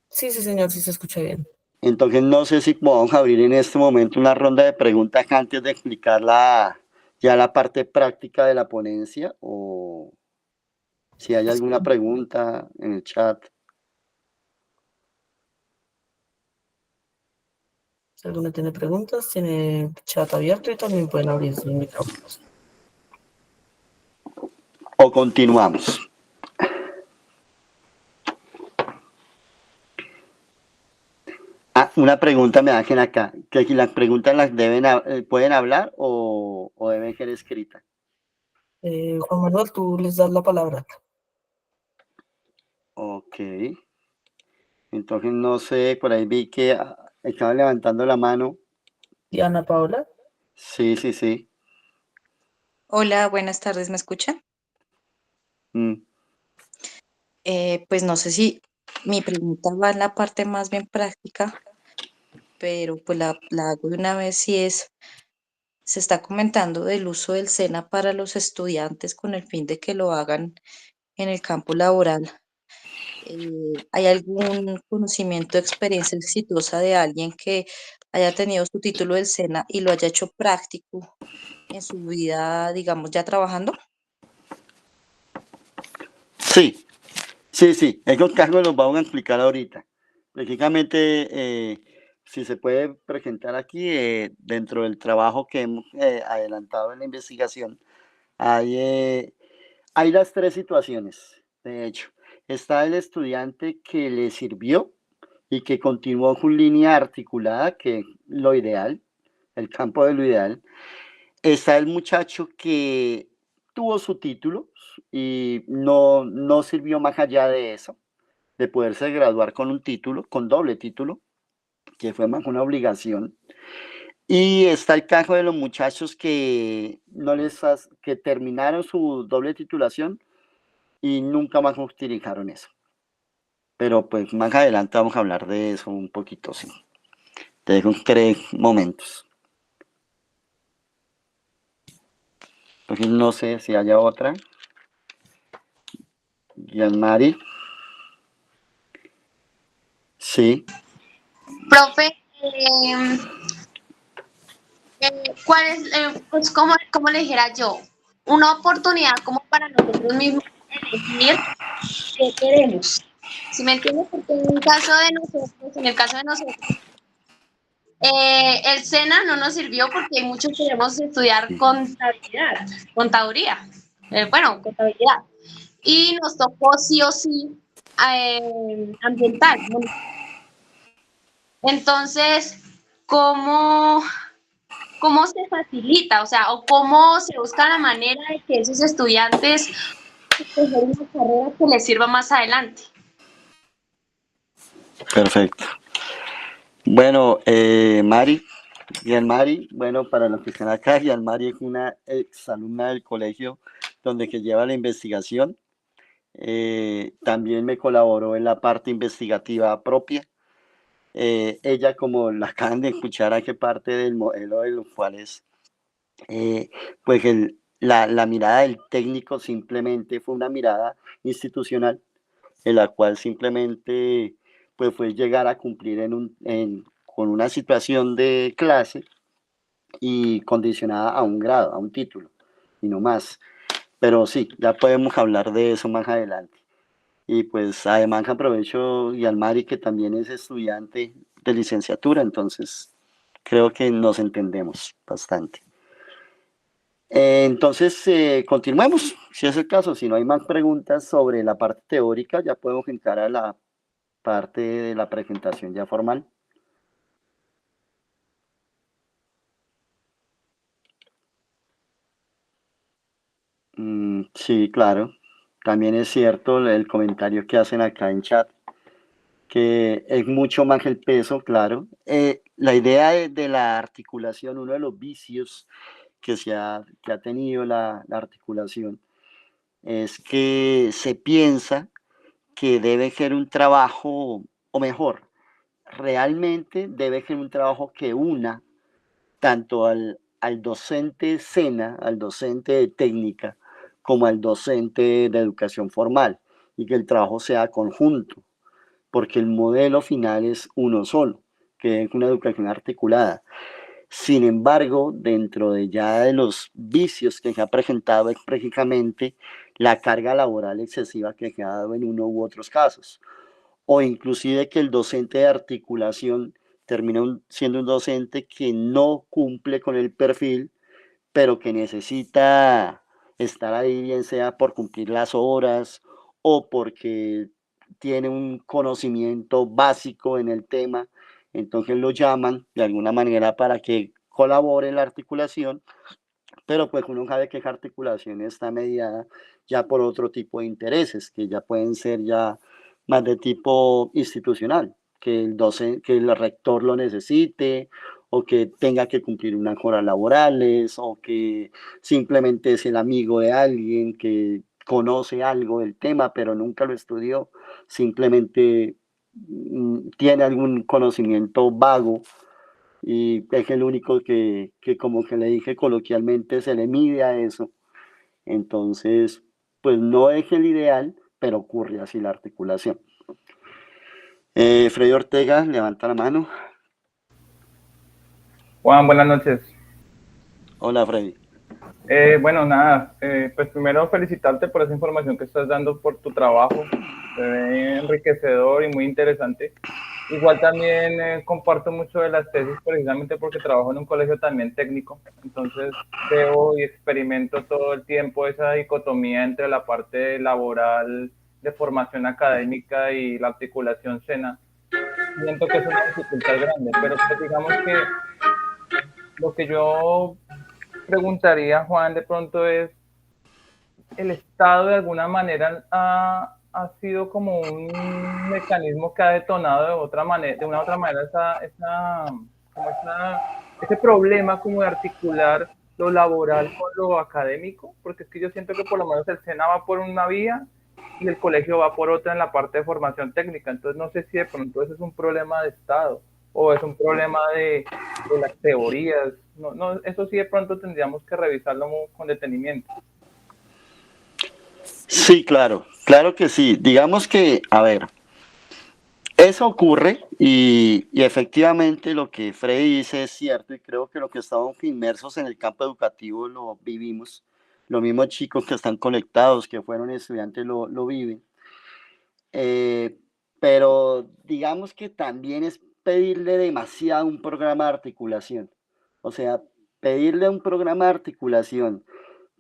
[SPEAKER 1] Sí, sí, señor, sí se escucha bien.
[SPEAKER 2] Entonces no sé si podamos abrir en este momento una ronda de preguntas antes de explicar ya la parte práctica de la ponencia, o si hay alguna pregunta en el chat.
[SPEAKER 1] Si alguno tiene preguntas, tiene chat abierto y también pueden abrir sus micrófonos.
[SPEAKER 2] O continuamos. Una pregunta me hacen acá, que si las preguntas las pueden hablar o deben ser escritas.
[SPEAKER 1] Juan Manuel, tú les das la palabra.
[SPEAKER 2] Ok. Entonces no sé, por ahí vi que estaban levantando la mano.
[SPEAKER 1] Y Ana Paola,
[SPEAKER 2] Sí, sí, sí.
[SPEAKER 3] Hola, buenas tardes, ¿me escuchan?
[SPEAKER 2] Mm.
[SPEAKER 3] Pues no sé si mi pregunta va en la parte más bien práctica, pero pues la hago de una vez si se está comentando del uso del SENA para los estudiantes con el fin de que lo hagan en el campo laboral. ¿Hay algún conocimiento, experiencia exitosa de alguien que haya tenido su título del SENA y lo haya hecho práctico en su vida, digamos, ya trabajando?
[SPEAKER 2] Sí, sí, sí. Esos casos los vamos a explicar ahorita. Prácticamente, si se puede presentar aquí, dentro del trabajo que hemos adelantado en la investigación, hay, hay las 3 situaciones, de hecho. Está el estudiante que le sirvió y que continuó con línea articulada, que es lo ideal, el campo de lo ideal. Está el muchacho que tuvo su título y no sirvió más allá de eso, de poderse graduar con un título, con doble título, que fue más una obligación. Y está el caso de los muchachos que no que terminaron su doble titulación y nunca más utilizaron eso. Pero pues más adelante vamos a hablar de eso un poquito, sí. Te dejo 3 momentos. Entonces no sé si haya otra. Mari. Sí.
[SPEAKER 4] Profe, ¿cuál es, pues, cómo le dijera yo? Una oportunidad como para nosotros mismos elegir qué queremos. ¿Sí me entiendes? Porque en el caso de nosotros, el SENA no nos sirvió porque muchos queremos estudiar contaduría, bueno, contabilidad. Y nos tocó sí o sí ambiental, ¿no? Entonces, ¿cómo, ¿cómo se facilita? O sea, o cómo se busca la manera de que esos estudiantes escoger una carrera que les sirva más adelante.
[SPEAKER 2] Perfecto. Bueno, Mari, Mari, bueno, para los que están acá, Mari es una exalumna del colegio donde que lleva la investigación. También me colaboró en la parte investigativa propia. Ella, como la acaban de escuchar, hace parte del modelo de los cuales, pues la mirada del técnico simplemente fue una mirada institucional, en la cual simplemente pues fue llegar a cumplir con una situación de clase y condicionada a un grado, a un título, y no más. Pero sí, ya podemos hablar de eso más adelante. Y pues además aprovecho y al Mari que también es estudiante de licenciatura, entonces creo que nos entendemos bastante. Entonces, continuemos, si es el caso. Si no hay más preguntas sobre la parte teórica, ya podemos entrar a la parte de la presentación ya formal. Sí, claro. También es cierto el comentario que hacen acá en chat, que es mucho más el peso, claro. La idea de la articulación, uno de los vicios que ha tenido la articulación, es que se piensa que debe ser un trabajo, o mejor, realmente debe ser un trabajo que una tanto al docente SENA, al docente de técnica, como al docente de educación formal, y que el trabajo sea conjunto, porque el modelo final es uno solo, que es una educación articulada. Sin embargo, dentro de ya de los vicios que se ha presentado es precisamente la carga laboral excesiva que se ha dado en uno u otros casos, o inclusive que el docente de articulación termina siendo un docente que no cumple con el perfil, pero que necesita estar ahí, bien sea por cumplir las horas o porque tiene un conocimiento básico en el tema, entonces lo llaman de alguna manera para que colabore en la articulación, pero pues uno sabe que esa articulación está mediada ya por otro tipo de intereses, que ya pueden ser ya más de tipo institucional, que el docente, que el rector lo necesite, o que tenga que cumplir unas horas laborales, o que simplemente es el amigo de alguien que conoce algo del tema, pero nunca lo estudió, simplemente tiene algún conocimiento vago y es el único que como que le dije coloquialmente se le mide a eso. Entonces, pues no es el ideal, pero ocurre así la articulación. Freddy Ortega, levanta la mano.
[SPEAKER 5] Juan, buenas noches.
[SPEAKER 2] Hola, Freddy.
[SPEAKER 5] Bueno, nada, pues primero felicitarte por esa información que estás dando por tu trabajo, enriquecedor y muy interesante. Igual también comparto mucho de las tesis precisamente porque trabajo en un colegio también técnico, entonces veo y experimento todo el tiempo esa dicotomía entre la parte laboral de formación académica y la articulación SENA. Siento que es una dificultad grande, pero pues digamos que lo que yo preguntaría, Juan, de pronto es, ¿el Estado de alguna manera ha sido como un mecanismo que ha detonado de otra manera, de una u otra manera ese problema como de articular lo laboral con lo académico? Porque es que yo siento que por lo menos el SENA va por una vía y el colegio va por otra en la parte de formación técnica, entonces no sé si de pronto ese es un problema de Estado o es un problema de las teorías. No, eso sí de pronto tendríamos que revisarlo con detenimiento.
[SPEAKER 2] Sí, claro, claro que sí. Digamos que, a ver, eso ocurre y efectivamente lo que Freddy dice es cierto y creo que lo que estamos inmersos en el campo educativo lo vivimos. Los mismos chicos que están conectados, que fueron estudiantes, lo viven. Pero digamos que también es pedirle demasiado un programa de articulación. O sea, pedirle un programa de articulación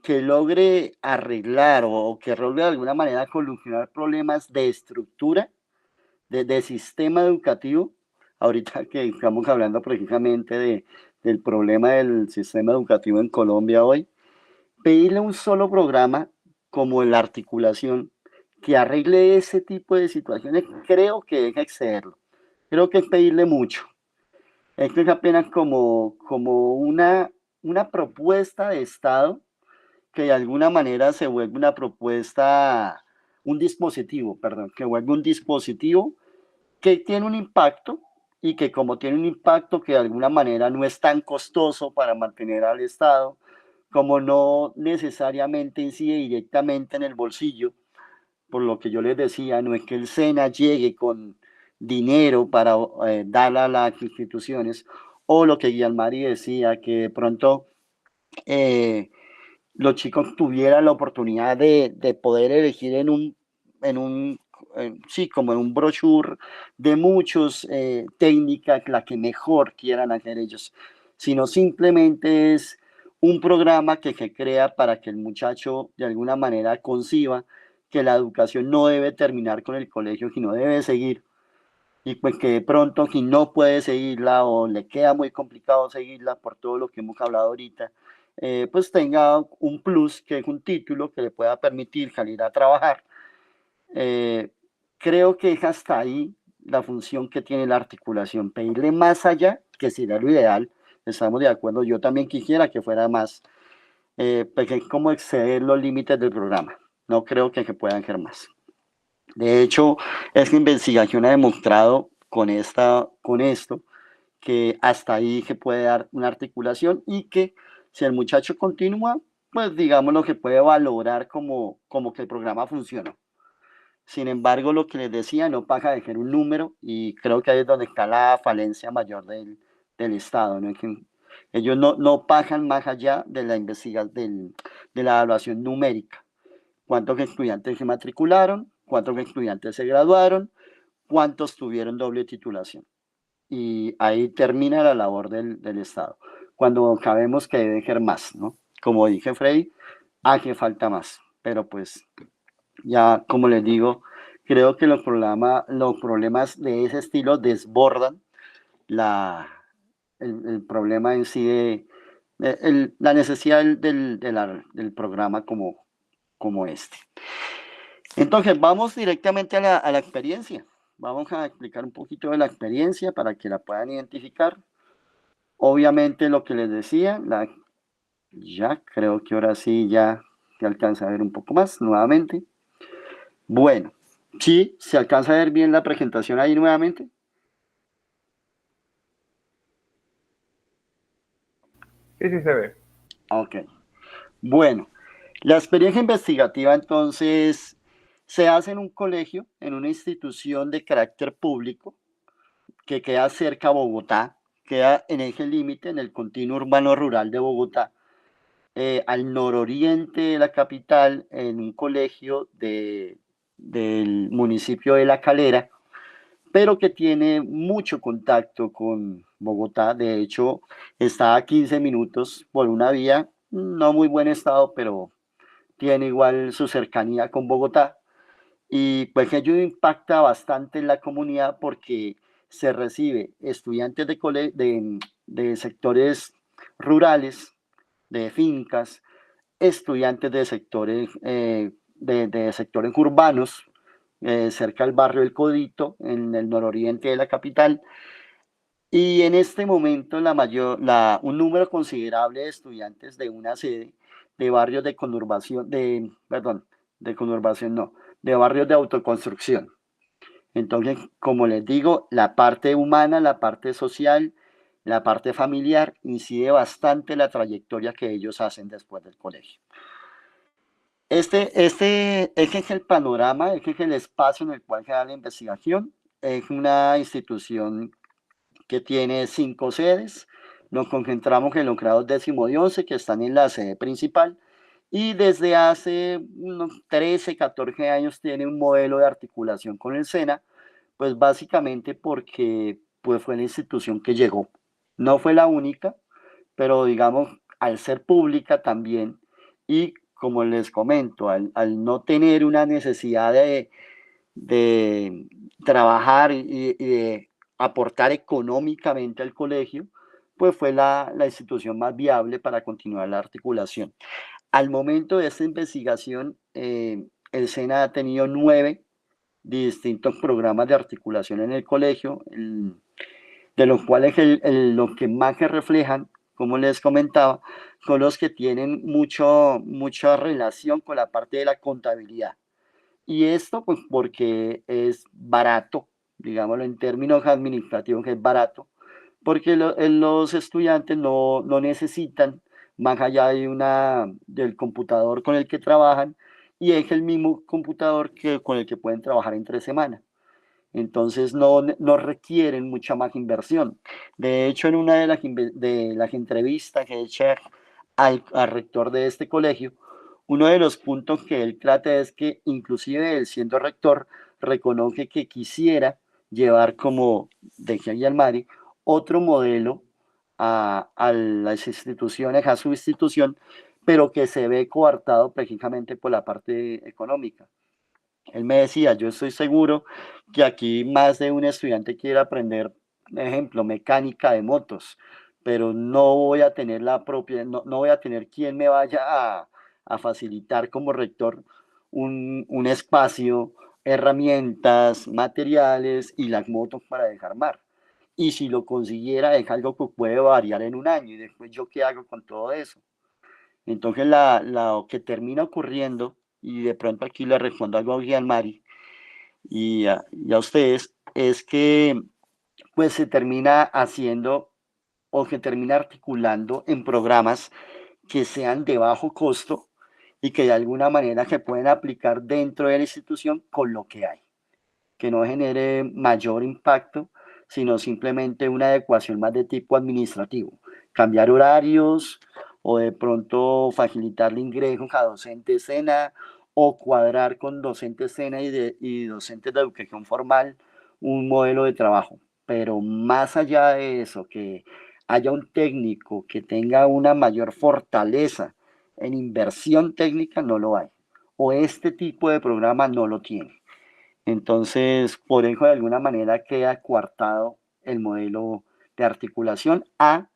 [SPEAKER 2] que logre arreglar o que logre de alguna manera solucionar problemas de estructura, de sistema educativo. Ahorita que estamos hablando precisamente del problema del sistema educativo en Colombia hoy, pedirle un solo programa como la articulación que arregle ese tipo de situaciones, creo que es excederlo. Creo que es pedirle mucho. Esto es apenas como una propuesta de Estado que de alguna manera se vuelve una propuesta, un dispositivo, perdón, que vuelve un dispositivo que tiene un impacto y que como tiene un impacto que de alguna manera no es tan costoso para mantener al Estado, como no necesariamente incide directamente en el bolsillo, por lo que yo les decía, no es que el SENA llegue con dinero para dar a las instituciones, o lo que Guillermari decía, que de pronto los chicos tuvieran la oportunidad de poder elegir en un sí, como en un brochure de muchos técnicas, la que mejor quieran hacer ellos, sino simplemente es un programa que se crea para que el muchacho de alguna manera conciba que la educación no debe terminar con el colegio, sino debe seguir. Y pues que de pronto si no puede seguirla o le queda muy complicado seguirla por todo lo que hemos hablado ahorita, pues tenga un plus, que es un título que le pueda permitir salir a trabajar. Eh, Creo que es hasta ahí la función que tiene la articulación. Pedirle más allá, que sería lo ideal, estamos de acuerdo, yo también quisiera que fuera más, porque es como exceder los límites del programa. No creo que se puedan hacer más. De hecho, esta investigación ha demostrado con esto que hasta ahí se puede dar una articulación y que si el muchacho continúa, pues digamos lo que puede valorar como que el programa funcionó. Sin embargo, lo que les decía no pasa de ser un número y creo que ahí es donde está la falencia mayor del Estado, ¿no? Que ellos no pasan más allá de la investigación, de la evaluación numérica. ¿Cuántos estudiantes se matricularon? ¿Cuántos estudiantes se graduaron? ¿Cuántos tuvieron doble titulación? Y ahí termina la labor del Estado. Cuando sabemos que debe ser más, ¿no? Como dije, Freddy, hace falta más. Pero pues ya, como les digo, creo que los problemas de ese estilo desbordan el problema en sí la necesidad del programa como este. Entonces, vamos directamente a la experiencia. Vamos a explicar un poquito de la experiencia para que la puedan identificar. Obviamente, lo que les decía, ya creo que ahora sí ya se alcanza a ver un poco más nuevamente. Bueno, sí, se alcanza a ver bien la presentación ahí nuevamente.
[SPEAKER 5] Sí, sí se ve.
[SPEAKER 2] Ok. Bueno, la experiencia investigativa entonces se hace en un colegio, en una institución de carácter público que queda cerca a Bogotá, queda en eje límite en el continuo urbano rural de Bogotá, al nororiente de la capital, en un colegio del municipio de La Calera, pero que tiene mucho contacto con Bogotá. De hecho, está a 15 minutos por una vía, no muy buen estado, pero tiene igual su cercanía con Bogotá. Y pues ello impacta bastante en la comunidad porque se recibe estudiantes de sectores rurales, de fincas, estudiantes de sectores, de sectores urbanos, cerca del barrio El Codito, en el nororiente de la capital. Y en este momento un número considerable de estudiantes de una sede de barrios de conurbación, perdón, de conurbación no, de barrios de autoconstrucción. Entonces, como les digo, la parte humana, la parte social, la parte familiar incide bastante en la trayectoria que ellos hacen después del colegio. Ese es el panorama, ese es el espacio en el cual se da la investigación. Es una institución que tiene 5 sedes. Nos concentramos en los grados 10º y 11 que están en la sede principal. Y desde hace unos 13, 14 años tiene un modelo de articulación con el SENA, pues básicamente porque pues fue la institución que llegó. No fue la única, pero digamos, al ser pública también y como les comento, al no tener una necesidad de trabajar y de aportar económicamente al colegio, pues fue la institución más viable para continuar la articulación. Al momento de esta investigación, el SENA ha tenido 9 distintos programas de articulación en el colegio, de los cuales los que más se reflejan, como les comentaba, son los que tienen mucha relación con la parte de la contabilidad. Y esto pues porque es barato, digámoslo en términos administrativos, que es barato, porque los estudiantes no necesitan más allá del computador con el que trabajan y es el mismo computador con el que pueden trabajar entre semana. Entonces no requieren mucha más inversión. De hecho, en una de las entrevistas que he hecho al rector de este colegio, uno de los puntos que él trata es que inclusive él siendo rector reconoce que quisiera llevar, como decía Yalmari, otro modelo a las instituciones, a su institución, pero que se ve coartado precisamente por la parte económica. Él me decía, yo estoy seguro que aquí más de un estudiante quiere aprender, por ejemplo, mecánica de motos, pero no voy a tener la propia, no voy a tener quien me vaya a facilitar como rector un espacio, herramientas, materiales y las motos para desarmar. Y si lo consiguiera es algo que puede variar en un año y después yo qué hago con todo eso. Entonces lo que termina ocurriendo, y de pronto aquí le respondo algo a Gianmari y a ustedes, es que pues se termina haciendo o que termina articulando en programas que sean de bajo costo y que de alguna manera se pueden aplicar dentro de la institución con lo que hay, que no genere mayor impacto, sino simplemente una adecuación más de tipo administrativo, cambiar horarios o de pronto facilitarle ingresos a docentes SENA o cuadrar con docentes SENA y docentes de educación formal un modelo de trabajo. Pero más allá de eso, que haya un técnico que tenga una mayor fortaleza en inversión técnica, no lo hay. O este tipo de programa no lo tiene. Entonces, por eso de alguna manera queda coartado el modelo de articulación a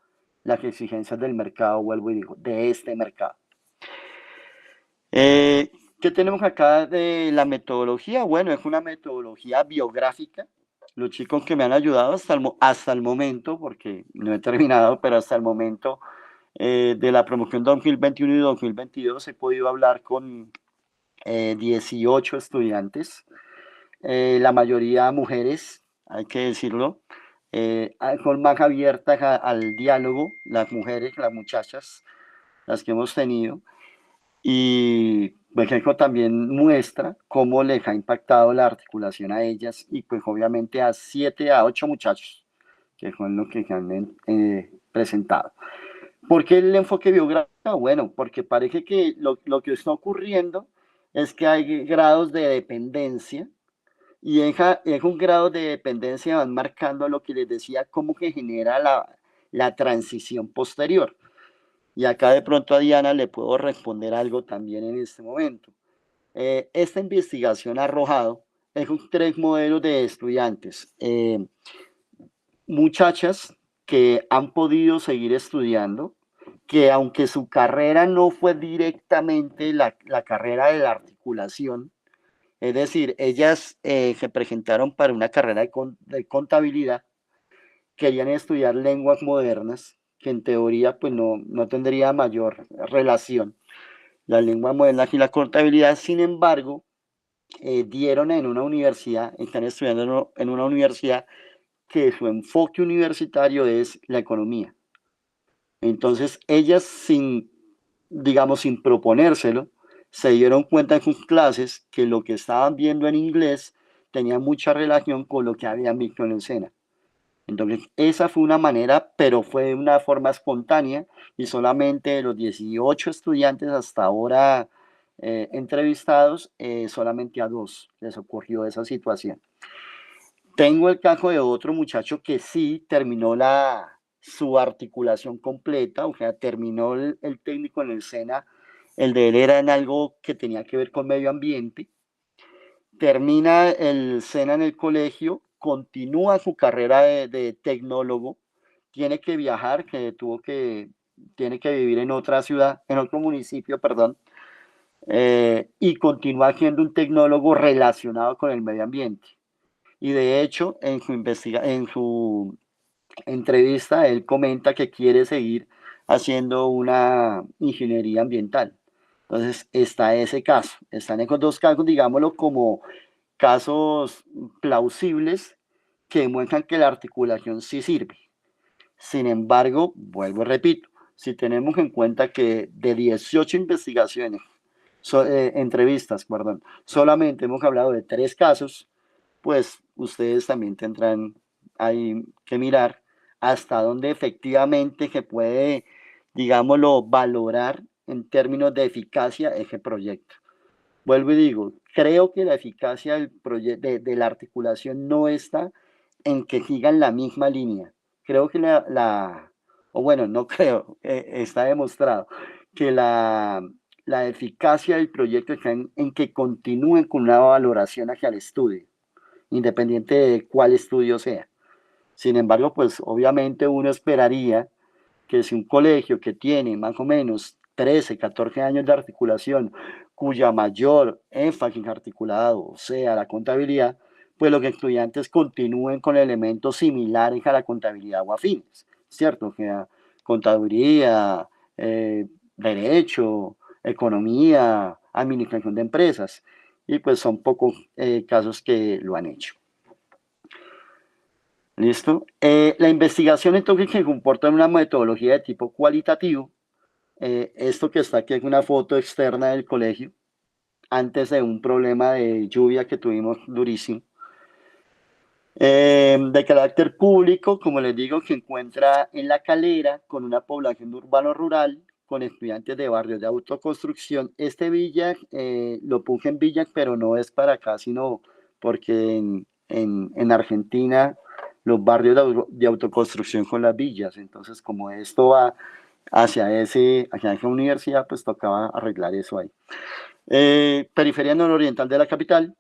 [SPEAKER 2] las exigencias del mercado, vuelvo y digo, de este mercado. ¿Qué tenemos acá de la metodología? Bueno, es una metodología biográfica. Los chicos que me han ayudado hasta el momento, porque no he terminado, pero hasta el momento de la promoción 2021 y 2022 he podido hablar con 18 estudiantes. La mayoría mujeres, hay que decirlo, son más abiertas al diálogo, las mujeres, las muchachas, las que hemos tenido, y pues eso también muestra cómo les ha impactado la articulación a ellas y pues obviamente a 7 a 8 muchachos, que son los que se han presentado. ¿Por qué el enfoque biográfico? Bueno, porque parece que lo que está ocurriendo es que hay grados de dependencia y en un grado de dependencia van marcando lo que les decía, cómo que genera la transición posterior. Y acá de pronto a Diana le puedo responder algo también en este momento. Esta investigación ha arrojado en 3 modelos de estudiantes. Muchachas que han podido seguir estudiando, que aunque su carrera no fue directamente la carrera de la articulación, es decir, ellas se presentaron para una carrera de contabilidad, querían estudiar lenguas modernas, que en teoría pues no tendría mayor relación, las lenguas modernas y la contabilidad. Sin embargo, dieron en una universidad, están estudiando en una universidad que su enfoque universitario es la economía. Entonces, ellas digamos, sin proponérselo, se dieron cuenta en sus clases que lo que estaban viendo en inglés tenía mucha relación con lo que habían visto en el SENA. Entonces, esa fue una manera, pero fue de una forma espontánea y solamente de los 18 estudiantes hasta ahora entrevistados, solamente a 2 les ocurrió esa situación. Tengo el caso de otro muchacho que sí terminó su articulación completa, o sea, terminó el técnico en el SENA. El de él era en algo que tenía que ver con medio ambiente. Termina el SENA en el colegio, continúa su carrera de tecnólogo, tiene que viajar, tiene que vivir en otra ciudad, en otro municipio, perdón, y continúa siendo un tecnólogo relacionado con el medio ambiente. Y de hecho, en su entrevista, él comenta que quiere seguir haciendo una ingeniería ambiental. Entonces, está ese caso. Están esos 2 casos, digámoslo, como casos plausibles que demuestran que la articulación sí sirve. Sin embargo, vuelvo y repito, si tenemos en cuenta que de 18 investigaciones, entrevistas, perdón, solamente hemos hablado de 3 casos, pues ustedes también tendrán ahí que mirar hasta dónde efectivamente se puede, digámoslo, valorar en términos de eficacia ese proyecto. Vuelvo y digo, creo que la eficacia de la articulación no está en que sigan la misma línea. Creo que o bueno, no creo, está demostrado que la eficacia del proyecto está en que continúen con una valoración hacia el estudio, independiente de cuál estudio sea. Sin embargo, pues obviamente uno esperaría que si un colegio que tiene más o menos 13, 14 años de articulación, cuya mayor énfasis articulado sea la contabilidad, pues los estudiantes continúen con elementos similares a la contabilidad o afines, ¿cierto? O sea, contaduría, derecho, economía, administración de empresas, y pues son pocos casos que lo han hecho. ¿Listo? La investigación entonces se comporta en una metodología de tipo cualitativo. Esto que está aquí es una foto externa del colegio, antes de un problema de lluvia que tuvimos durísimo. De carácter público, como les digo, se encuentra en La Calera, con una población urbano-rural, con estudiantes de barrios de autoconstrucción. Este Villac, lo puse en Villac, pero no es para acá, sino porque en Argentina los barrios de autoconstrucción son las villas. Entonces, como esto va hacia esa universidad, pues tocaba arreglar eso ahí. Periferia nororiental de la capital,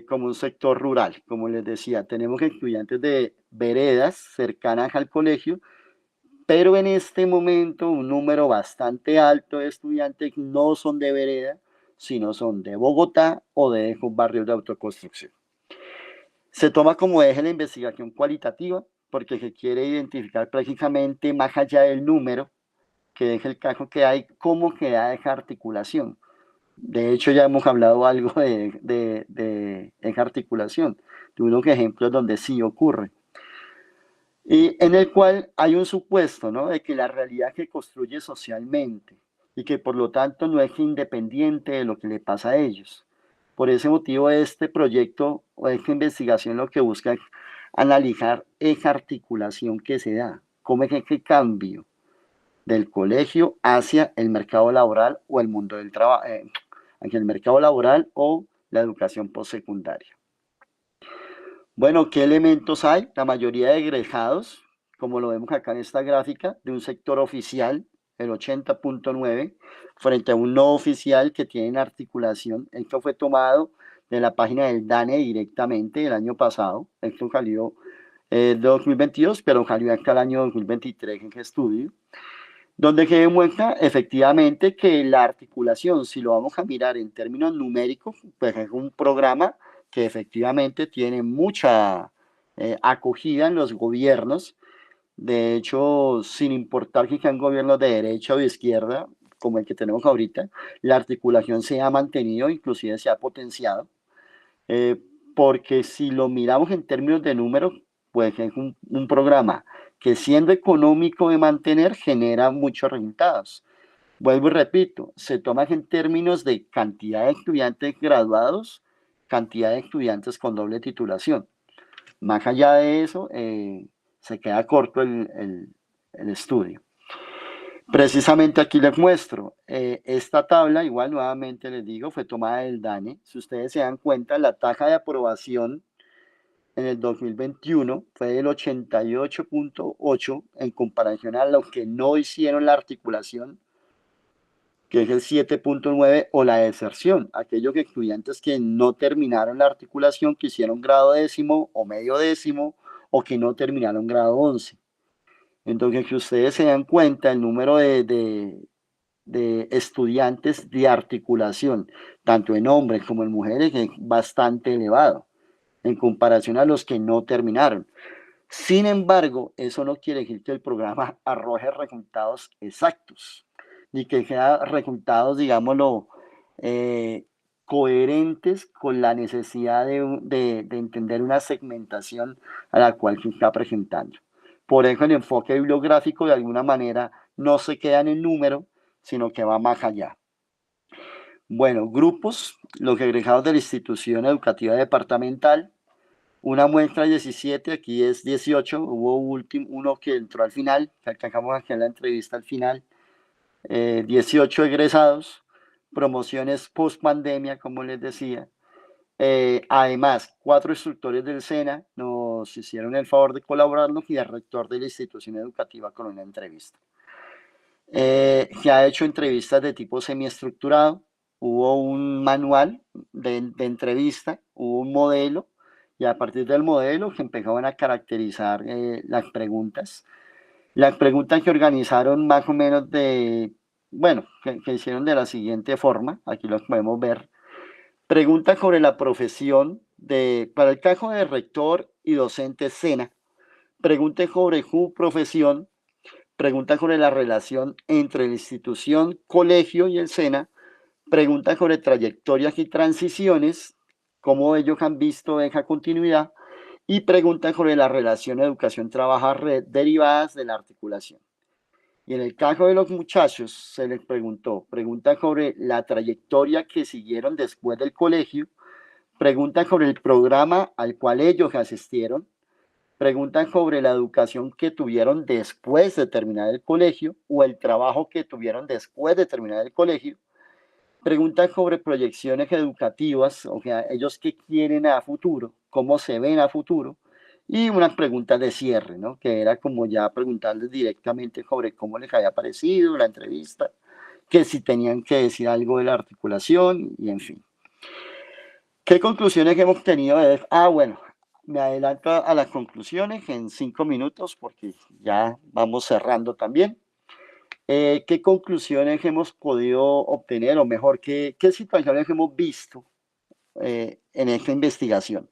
[SPEAKER 2] como un sector rural. Como les decía, tenemos estudiantes de veredas cercanas al colegio, pero en este momento un número bastante alto de estudiantes no son de vereda, sino son de Bogotá o de esos barrios de autoconstrucción. Se toma como eje la investigación cualitativa porque se quiere identificar prácticamente más allá del número, que es el caso que hay, cómo queda esa articulación. De hecho, ya hemos hablado algo de esa articulación, de unos ejemplos donde sí ocurre. Y en el cual hay un supuesto, ¿no?, de que la realidad se construye socialmente y que por lo tanto no es independiente de lo que le pasa a ellos. Por ese motivo, este proyecto o esta investigación lo que busca es analizar esa articulación que se da, cómo es ese cambio del colegio hacia el mercado laboral o el mundo del trabajo, hacia el mercado laboral o la educación postsecundaria. Bueno, ¿qué elementos hay? La mayoría de egresados, como lo vemos acá en esta gráfica, de un sector oficial, el 80.9, frente a un no oficial que tiene articulación. Esto fue tomado de la página del DANE directamente el año pasado. Esto salió 2022, pero salió hasta el año 2023 en ese estudio, donde se demuestra efectivamente que la articulación, si lo vamos a mirar en términos numéricos, pues es un programa que efectivamente tiene mucha acogida en los gobiernos. De hecho, sin importar que sean gobiernos de derecha o de izquierda, como el que tenemos ahorita, la articulación se ha mantenido, inclusive se ha potenciado, porque si lo miramos en términos de números, pues es un programa que, siendo económico de mantener, genera muchos resultados. Vuelvo y repito, se toma en términos de cantidad de estudiantes graduados, cantidad de estudiantes con doble titulación. Más allá de eso, se queda corto el estudio. Precisamente aquí les muestro, esta tabla, igual nuevamente les digo, fue tomada del DANE. Si ustedes se dan cuenta, la tasa de aprobación en el 2021 fue del 88.8 en comparación a los que no hicieron la articulación, que es el 7.9, o la deserción, aquellos estudiantes que no terminaron la articulación, que hicieron grado décimo o medio décimo, o que no terminaron grado 11. Entonces, que ustedes se dan cuenta, el número de estudiantes de articulación, tanto en hombres como en mujeres, es bastante elevado en comparación a los que no terminaron. Sin embargo, eso no quiere decir que el programa arroje resultados exactos, ni que sea resultados, digámoslo, coherentes con la necesidad de entender una segmentación a la cual se está presentando. Por eso el enfoque bibliográfico de alguna manera no se queda en el número, sino que va más allá. Bueno, grupos, los egresados de la institución educativa departamental, una muestra de 17, aquí es 18, hubo uno que entró al final, que alcanzamos a hacer la entrevista al final, 18 egresados, promociones post pandemia, como les decía. Además, 4 instructores del SENA nos hicieron el favor de colaborarnos y el rector de la institución educativa con una entrevista. Se ha hecho entrevistas de tipo semiestructurado, hubo un manual de entrevista, hubo un modelo, y a partir del modelo se empezaban a caracterizar las preguntas. Las preguntas que organizaron más o menos que hicieron de la siguiente forma, aquí los podemos ver. Preguntas sobre la profesión para el caso de rector y docente SENA, preguntas sobre su profesión, preguntas sobre la relación entre la institución, colegio y el SENA, preguntas sobre trayectorias y transiciones, cómo ellos han visto esa continuidad, y preguntas sobre la relación educación-trabajo-red derivadas de la articulación. Y en el caso de los muchachos se les preguntas sobre la trayectoria que siguieron después del colegio, preguntas sobre el programa al cual ellos asistieron, preguntas sobre la educación que tuvieron después de terminar el colegio o el trabajo que tuvieron después de terminar el colegio, preguntas sobre proyecciones educativas, o sea, ellos qué quieren a futuro, cómo se ven a futuro, y unas preguntas de cierre, ¿no? Que era como ya preguntarles directamente sobre cómo les había parecido la entrevista, que si tenían que decir algo de la articulación, y en fin. ¿Qué conclusiones hemos tenido? Bueno, me adelanto a las conclusiones en 5 minutos porque ya vamos cerrando también. ¿Qué conclusiones hemos podido obtener, o mejor, qué situaciones hemos visto en esta investigación?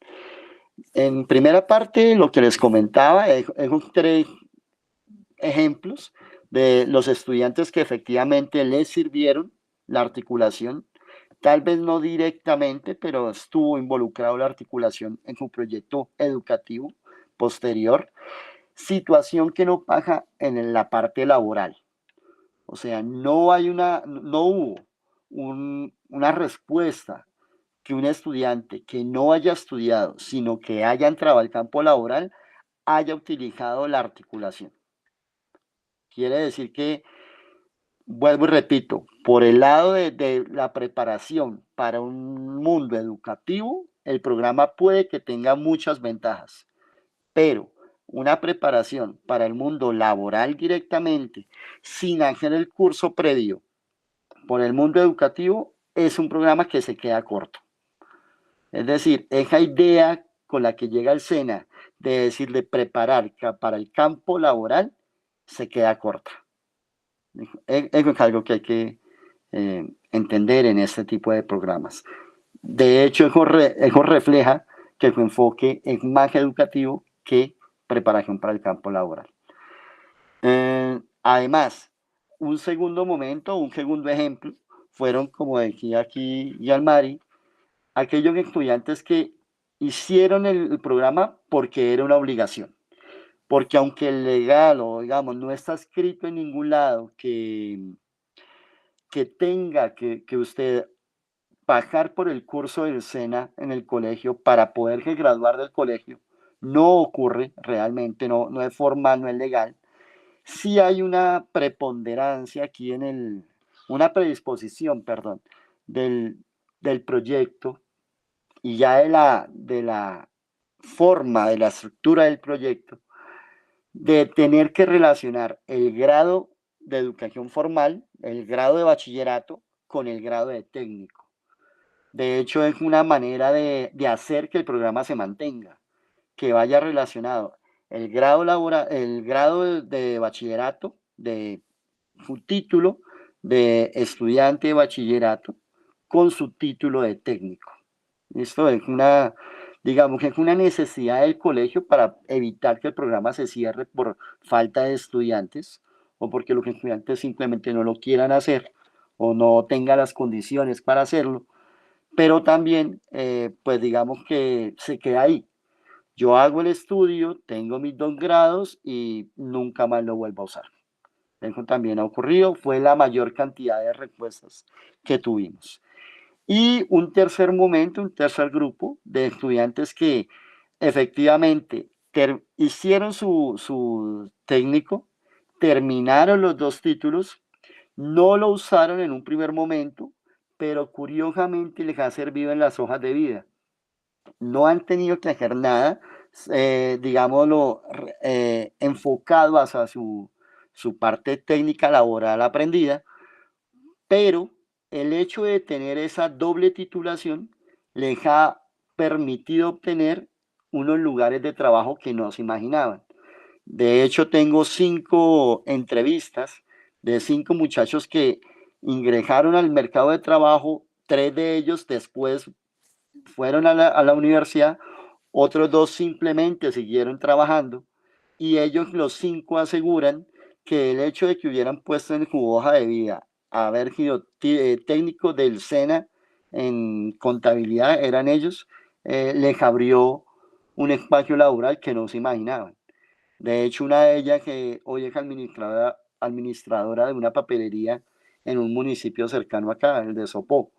[SPEAKER 2] En primera parte, lo que les comentaba, es 3 ejemplos de los estudiantes que efectivamente les sirvieron la articulación, tal vez no directamente, pero estuvo involucrado la articulación en su proyecto educativo posterior. Situación que no pasa en la parte laboral. O sea, no hubo una respuesta que un estudiante que no haya estudiado, sino que haya entrado al campo laboral, haya utilizado la articulación. Quiere decir que, vuelvo y repito, por el lado de la preparación para un mundo educativo, el programa puede que tenga muchas ventajas, pero una preparación para el mundo laboral directamente, sin hacer el curso previo por el mundo educativo, es un programa que se queda corto. Es decir, esa idea con la que llega el SENA de decirle preparar para el campo laboral, se queda corta. Eso es algo que hay que entender en este tipo de programas. De hecho, eso refleja que su enfoque es más educativo que preparación para el campo laboral. Además, un segundo ejemplo, fueron, como decía aquí Yalmari, aquellos estudiantes que hicieron el programa porque era una obligación. Porque aunque el legal, o digamos, no está escrito en ningún lado que tenga que usted pasar por el curso del SENA en el colegio para poderse graduar del colegio, no ocurre realmente, no es formal, no es legal. Sí hay una preponderancia aquí una predisposición, perdón, del proyecto y ya de la forma, de la estructura del proyecto, de tener que relacionar el grado de educación formal, el grado de bachillerato, con el grado de técnico. De hecho, es una manera de hacer que el programa se mantenga, que vaya relacionado el grado de bachillerato, de su título de estudiante de bachillerato, con su título de técnico. Esto es digamos que es una necesidad del colegio para evitar que el programa se cierre por falta de estudiantes o porque los estudiantes simplemente no lo quieran hacer o no tengan las condiciones para hacerlo, pero también, pues digamos que se queda ahí. Yo hago el estudio, tengo mis 2 grados y nunca más lo vuelvo a usar. Eso también ha ocurrido, fue la mayor cantidad de respuestas que tuvimos. Y un tercer grupo de estudiantes que efectivamente hicieron su técnico, terminaron los 2 títulos, no lo usaron en un primer momento, pero curiosamente les ha servido en las hojas de vida. No han tenido que hacer nada, digámoslo, enfocado hacia su parte técnica laboral aprendida, pero el hecho de tener esa doble titulación les ha permitido obtener unos lugares de trabajo que no se imaginaban. De hecho, tengo 5 entrevistas de 5 muchachos que ingresaron al mercado de trabajo. 3 de ellos después fueron a la universidad, otros 2 simplemente siguieron trabajando, y ellos los 5 aseguran que el hecho de que hubieran puesto en su hoja de vida haber sido técnicos del SENA en contabilidad, eran ellos, les abrió un espacio laboral que no se imaginaban. De hecho, una de ellas que hoy es administradora de una papelería en un municipio cercano acá, el de Sopó.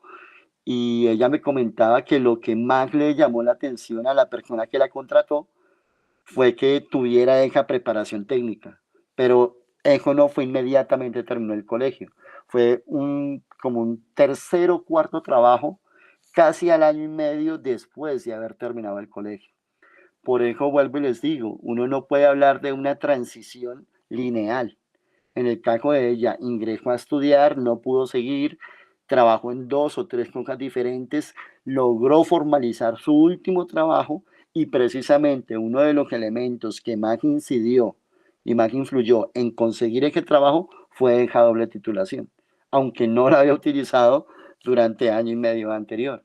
[SPEAKER 2] Y ella me comentaba que lo que más le llamó la atención a la persona que la contrató fue que tuviera esa preparación técnica. Pero eso no fue inmediatamente terminó el colegio. Fue como un tercer o cuarto trabajo, casi al año y medio después de haber terminado el colegio. Por eso vuelvo y les digo, uno no puede hablar de una transición lineal. En el caso de ella, ingresó a estudiar, no pudo seguir, trabajó en 2 o 3 cosas diferentes, logró formalizar su último trabajo, y precisamente uno de los elementos que más incidió y más influyó en conseguir ese trabajo fue esa doble titulación, aunque no la había utilizado durante año y medio anterior.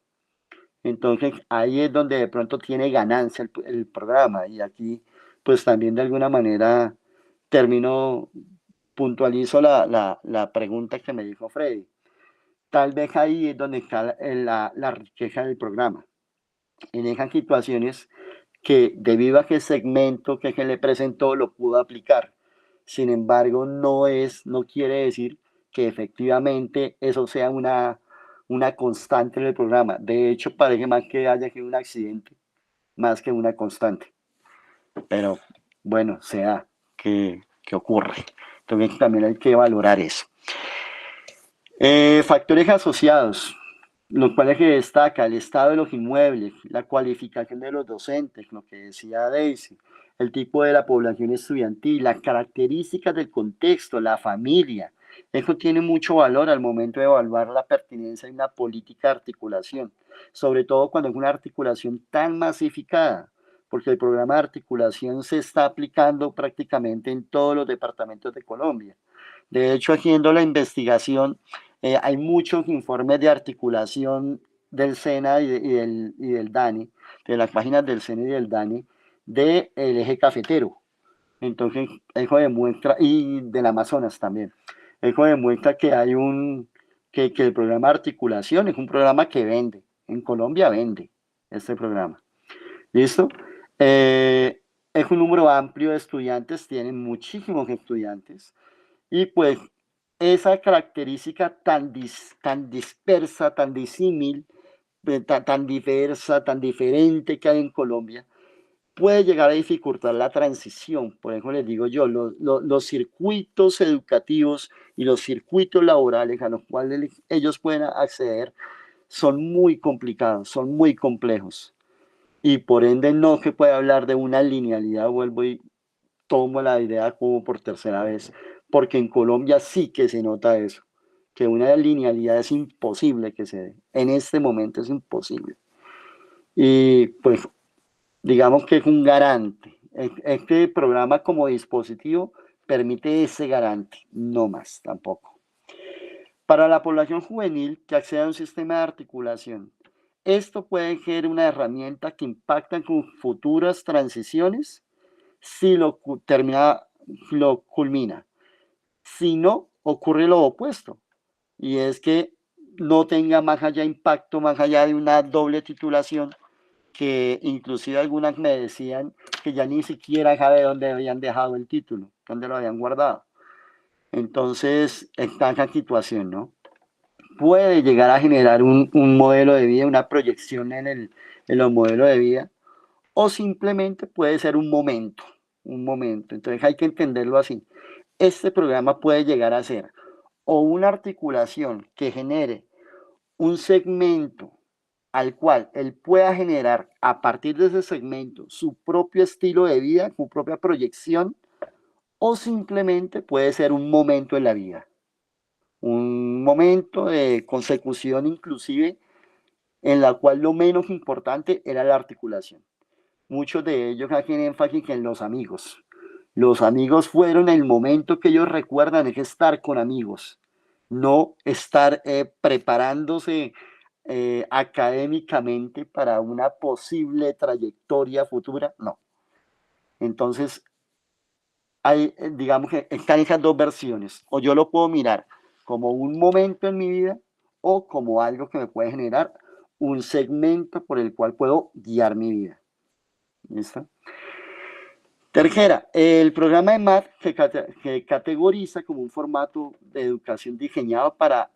[SPEAKER 2] Entonces ahí es donde de pronto tiene ganancia el programa, y aquí pues también de alguna manera termino, puntualizo la pregunta que me dijo Freddy. Tal vez ahí es donde está la riqueza del programa, en esas situaciones que debido a que segmento que se le presentó lo pudo aplicar. Sin embargo, no quiere decir que efectivamente eso sea una constante en el programa. De hecho, parece más que haya sido un accidente, más que una constante. Pero bueno, se da, que ocurre. Entonces también hay que valorar eso. Factores asociados, los cuales que destaca el estado de los inmuebles, la cualificación de los docentes, lo que decía Daisy, el tipo de la población estudiantil, las características del contexto, la familia. Eso tiene mucho valor al momento de evaluar la pertinencia de una política de articulación, sobre todo cuando es una articulación tan masificada, porque el programa de articulación se está aplicando prácticamente en todos los departamentos de Colombia. De hecho, haciendo la investigación, hay muchos informes de articulación del SENA y del DANE, de las páginas del SENA y del DANE, del eje cafetero. Entonces, eso demuestra, y del Amazonas también, eso demuestra que hay que el programa de articulación es un programa que vende. En Colombia vende este programa. ¿Listo? Es un número amplio de estudiantes, tienen muchísimos estudiantes, y pues esa característica tan dispersa, tan disímil, tan diversa, tan diferente que hay en Colombia, puede llegar a dificultar la transición. Por eso les digo yo, los circuitos educativos y los circuitos laborales a los cuales ellos pueden acceder son muy complicados, son muy complejos. Y por ende no se puede hablar de una linealidad. Vuelvo y tomo la idea como por tercera vez, porque en Colombia sí que se nota eso, que una linealidad es imposible que se dé. En este momento es imposible. Y pues digamos que es un garante. Este programa como dispositivo permite ese garante, no más tampoco. Para la población juvenil que accede a un sistema de articulación, esto puede ser una herramienta que impacta en sus futuras transiciones si lo culmina. Si no, ocurre lo opuesto, y es que no tenga más allá impacto, más allá de una doble titulación, que inclusive algunas me decían que ya ni siquiera sabe dónde habían dejado el título, dónde lo habían guardado. Entonces, está esa situación, ¿no? Puede llegar a generar un modelo de vida, una proyección en los modelos de vida, o simplemente puede ser un momento. Entonces hay que entenderlo así. Este programa puede llegar a ser o una articulación que genere un segmento al cual él pueda generar a partir de ese segmento su propio estilo de vida, su propia proyección, o simplemente puede ser un momento en la vida, un momento de consecución inclusive en la cual lo menos importante era la articulación. Muchos de ellos hacen énfasis en los amigos. Los amigos fueron el momento que ellos recuerdan, es estar con amigos, no estar preparándose académicamente para una posible trayectoria futura, no. Entonces, hay, digamos que están esas dos versiones, o yo lo puedo mirar como un momento en mi vida o como algo que me puede generar un segmento por el cual puedo guiar mi vida. ¿Listo? Tercera, el programa de MAT que categoriza como un formato de educación diseñado para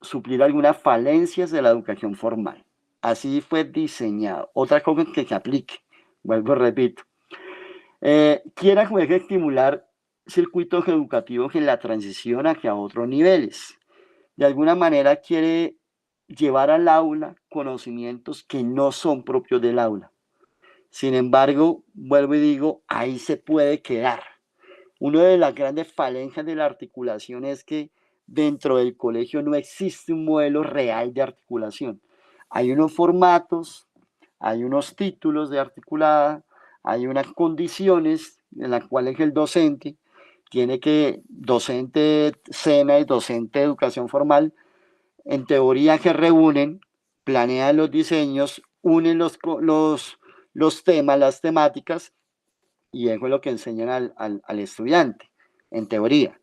[SPEAKER 2] suplir algunas falencias de la educación formal. Así fue diseñado. Otra cosa que se aplique, vuelvo, repito. Quiera estimular circuitos educativos en la transición hacia otros niveles. De alguna manera quiere llevar al aula conocimientos que no son propios del aula. Sin embargo, vuelvo y digo, ahí se puede quedar. Una de las grandes falencias de la articulación es que dentro del colegio no existe un modelo real de articulación. Hay unos formatos, hay unos títulos de articulada, hay unas condiciones en las cuales el docente tiene que, docente SENA y docente de educación formal, en teoría se reúnen, planean los diseños, unen los temas, las temáticas, y eso es lo que enseñan al estudiante, en teoría.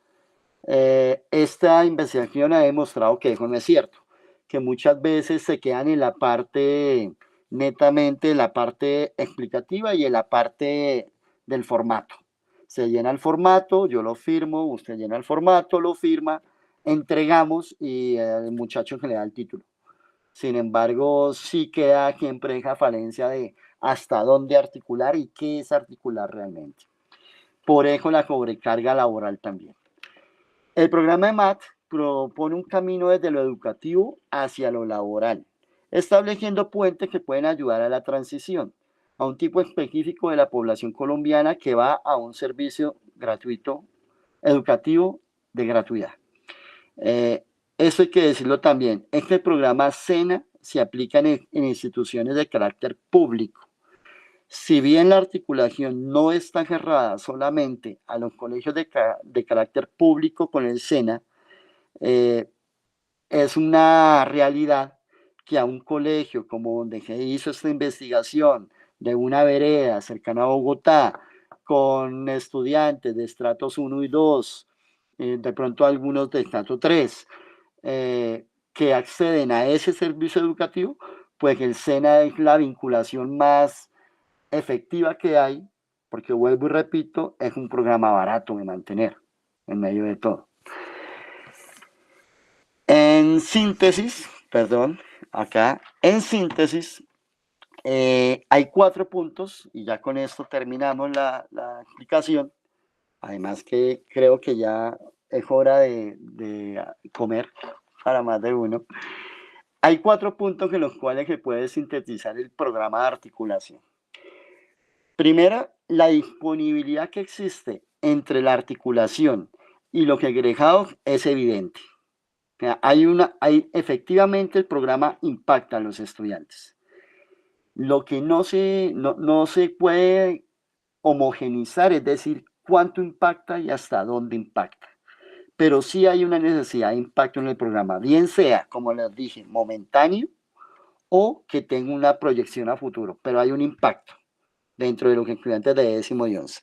[SPEAKER 2] Esta investigación ha demostrado que eso no es cierto, que muchas veces se quedan en la parte, netamente, la parte explicativa y en la parte del formato. Se llena el formato, yo lo firmo, usted llena el formato, lo firma, entregamos y el muchacho se le da el título. Sin embargo, sí queda siempre esa falencia de hasta dónde articular y qué es articular realmente. Por eso la sobrecarga laboral también. El programa de MAT propone un camino desde lo educativo hacia lo laboral, estableciendo puentes que pueden ayudar a la transición a un tipo específico de la población colombiana que va a un servicio gratuito, educativo de gratuidad. Eso hay que decirlo también. Este programa SENA se aplica en instituciones de carácter público. Si bien la articulación no está cerrada solamente a los colegios de carácter público con el SENA, es una realidad que a un colegio como donde se hizo esta investigación de una vereda cercana a Bogotá, con estudiantes de estratos 1 y 2, de pronto algunos de estrato 3, que acceden a ese servicio educativo, pues el SENA es la vinculación más efectiva que hay, porque vuelvo y repito, es un programa barato de mantener en medio de todo. En síntesis, hay 4 puntos y ya con esto terminamos la explicación. Además que creo que ya es hora de comer para más de uno. Hay 4 puntos en los cuales se puede sintetizar el programa de articulación. Primera, la disponibilidad que existe entre la articulación y los egresados es evidente. Efectivamente el programa impacta a los estudiantes. Lo que no se puede homogenizar, es decir, cuánto impacta y hasta dónde impacta. Pero sí hay una necesidad de impacto en el programa, bien sea, como les dije, momentáneo o que tenga una proyección a futuro, pero hay un impacto dentro de los estudiantes de 10º y 11.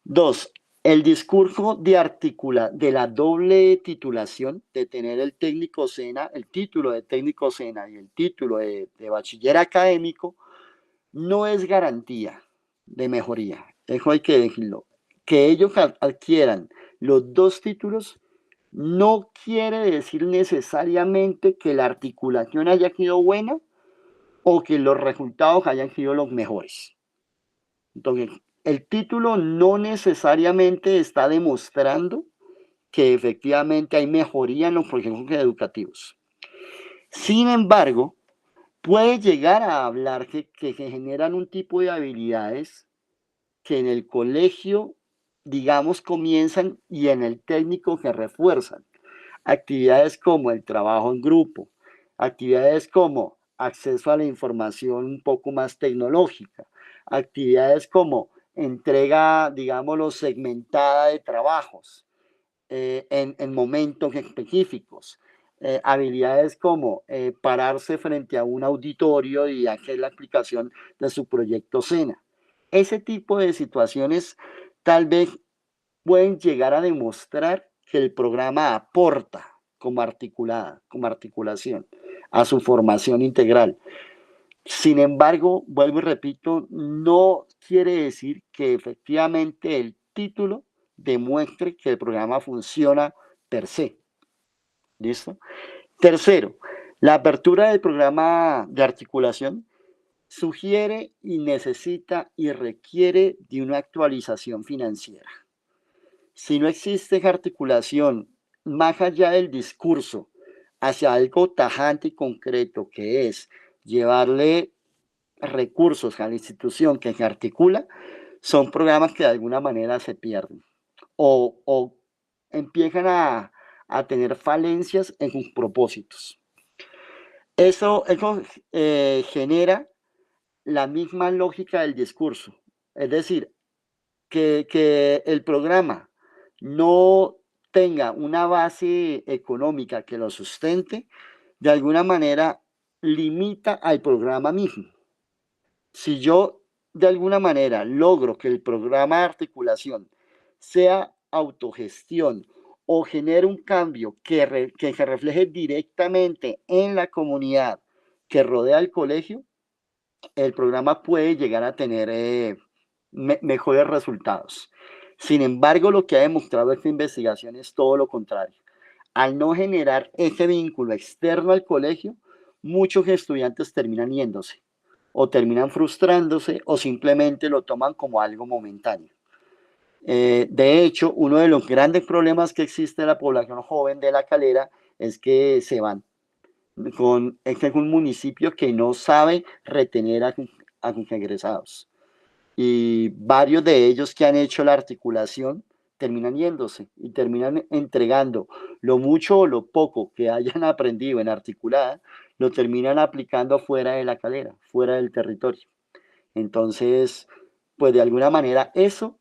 [SPEAKER 2] 2. El discurso de la doble titulación, de tener el técnico SENA, el título de técnico SENA y el título de bachiller académico, no es garantía de mejoría. Eso hay que decirlo. Que ellos adquieran los 2 títulos no quiere decir necesariamente que la articulación haya sido buena o que los resultados hayan sido los mejores. Entonces, el título no necesariamente está demostrando que efectivamente hay mejoría en los procesos educativos. Sin embargo, puede llegar a hablar que generan un tipo de habilidades que en el colegio, digamos, comienzan y en el técnico se refuerzan. Actividades como el trabajo en grupo, actividades como acceso a la información un poco más tecnológica, actividades como entrega, digámoslo, segmentada de trabajos en momentos específicos. Habilidades como pararse frente a un auditorio y hacer la explicación de su proyecto SENA. Ese tipo de situaciones tal vez pueden llegar a demostrar que el programa aporta como articulación a su formación integral. Sin embargo, vuelvo y repito, no quiere decir que efectivamente el título demuestre que el programa funciona per se. ¿Listo? Tercero, la apertura del programa de articulación sugiere y necesita y requiere de una actualización financiera. Si no existe articulación más allá del discurso hacia algo tajante y concreto, que es llevarle recursos a la institución que se articula, son programas que de alguna manera se pierden o empiezan a tener falencias en sus propósitos. Eso genera la misma lógica del discurso, es decir, que el programa no tenga una base económica que lo sustente, de alguna manera limita al programa mismo. Si yo de alguna manera logro que el programa de articulación sea autogestión o genere un cambio que se refleje directamente en la comunidad que rodea el colegio, el programa puede llegar a tener mejores resultados. Sin embargo, lo que ha demostrado esta investigación es todo lo contrario. Al no generar ese vínculo externo al colegio, muchos estudiantes terminan yéndose o terminan frustrándose o simplemente lo toman como algo momentáneo. De hecho, uno de los grandes problemas que existe en la población joven de La Calera es que se van. Este es un municipio que no sabe retener a sus egresados. Y varios de ellos que han hecho la articulación terminan yéndose y terminan entregando lo mucho o lo poco que hayan aprendido en articulada, lo terminan aplicando fuera de La Calera, fuera del territorio. Entonces, pues de alguna manera eso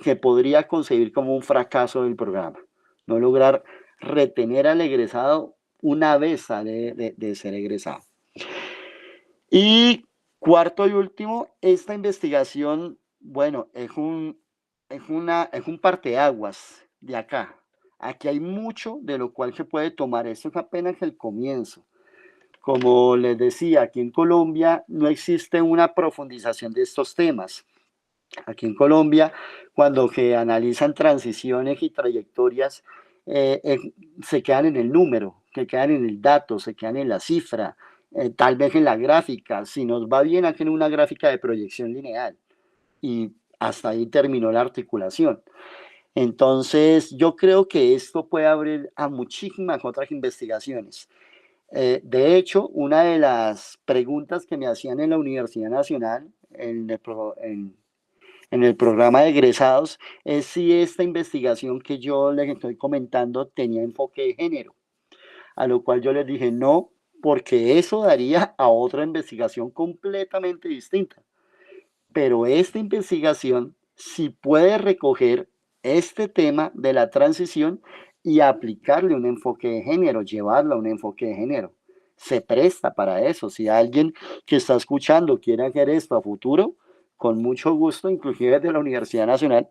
[SPEAKER 2] se podría concebir como un fracaso del programa, no lograr retener al egresado una vez sale de ser egresado. Y cuarto y último, esta investigación, bueno, es un parteaguas de acá. Aquí hay mucho de lo cual se puede tomar. Esto es apenas el comienzo. Como les decía, aquí en Colombia no existe una profundización de estos temas. Aquí en Colombia, cuando se analizan transiciones y trayectorias, se quedan en el número, se quedan en el dato, se quedan en la cifra, tal vez en la gráfica. Si nos va bien, hacen una gráfica de proyección lineal y hasta ahí terminó la articulación. Entonces, yo creo que esto puede abrir a muchísimas otras investigaciones. De hecho, una de las preguntas que me hacían en la Universidad Nacional, en el programa de egresados, es si esta investigación que yo les estoy comentando tenía enfoque de género, a lo cual yo les dije no, porque eso daría a otra investigación completamente distinta. Pero esta investigación sí puede recoger este tema de la transición y aplicarle un enfoque de género, llevarlo a un enfoque de género. Se presta para eso. Si alguien que está escuchando quiere hacer esto a futuro, con mucho gusto, inclusive desde la Universidad Nacional,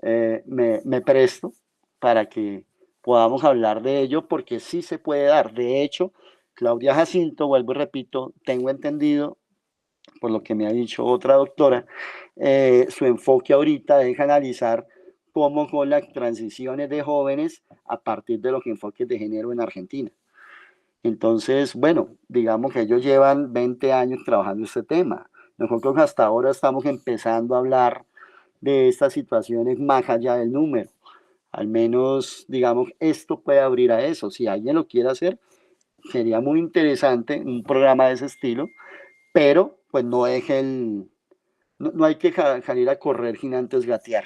[SPEAKER 2] me presto para que podamos hablar de ello, porque sí se puede dar. De hecho, Claudia Jacinto, vuelvo y repito, tengo entendido, por lo que me ha dicho otra doctora, su enfoque ahorita es analizar cómo con las transiciones de jóvenes a partir de los enfoques de género en Argentina. Entonces, bueno, digamos que ellos llevan 20 años trabajando este tema. Nosotros hasta ahora estamos empezando a hablar de estas situaciones más allá del número. Al menos, digamos, esto puede abrir a eso. Si alguien lo quiere hacer, sería muy interesante un programa de ese estilo, pero pues no deje no hay que salir a correr sin antes gatear.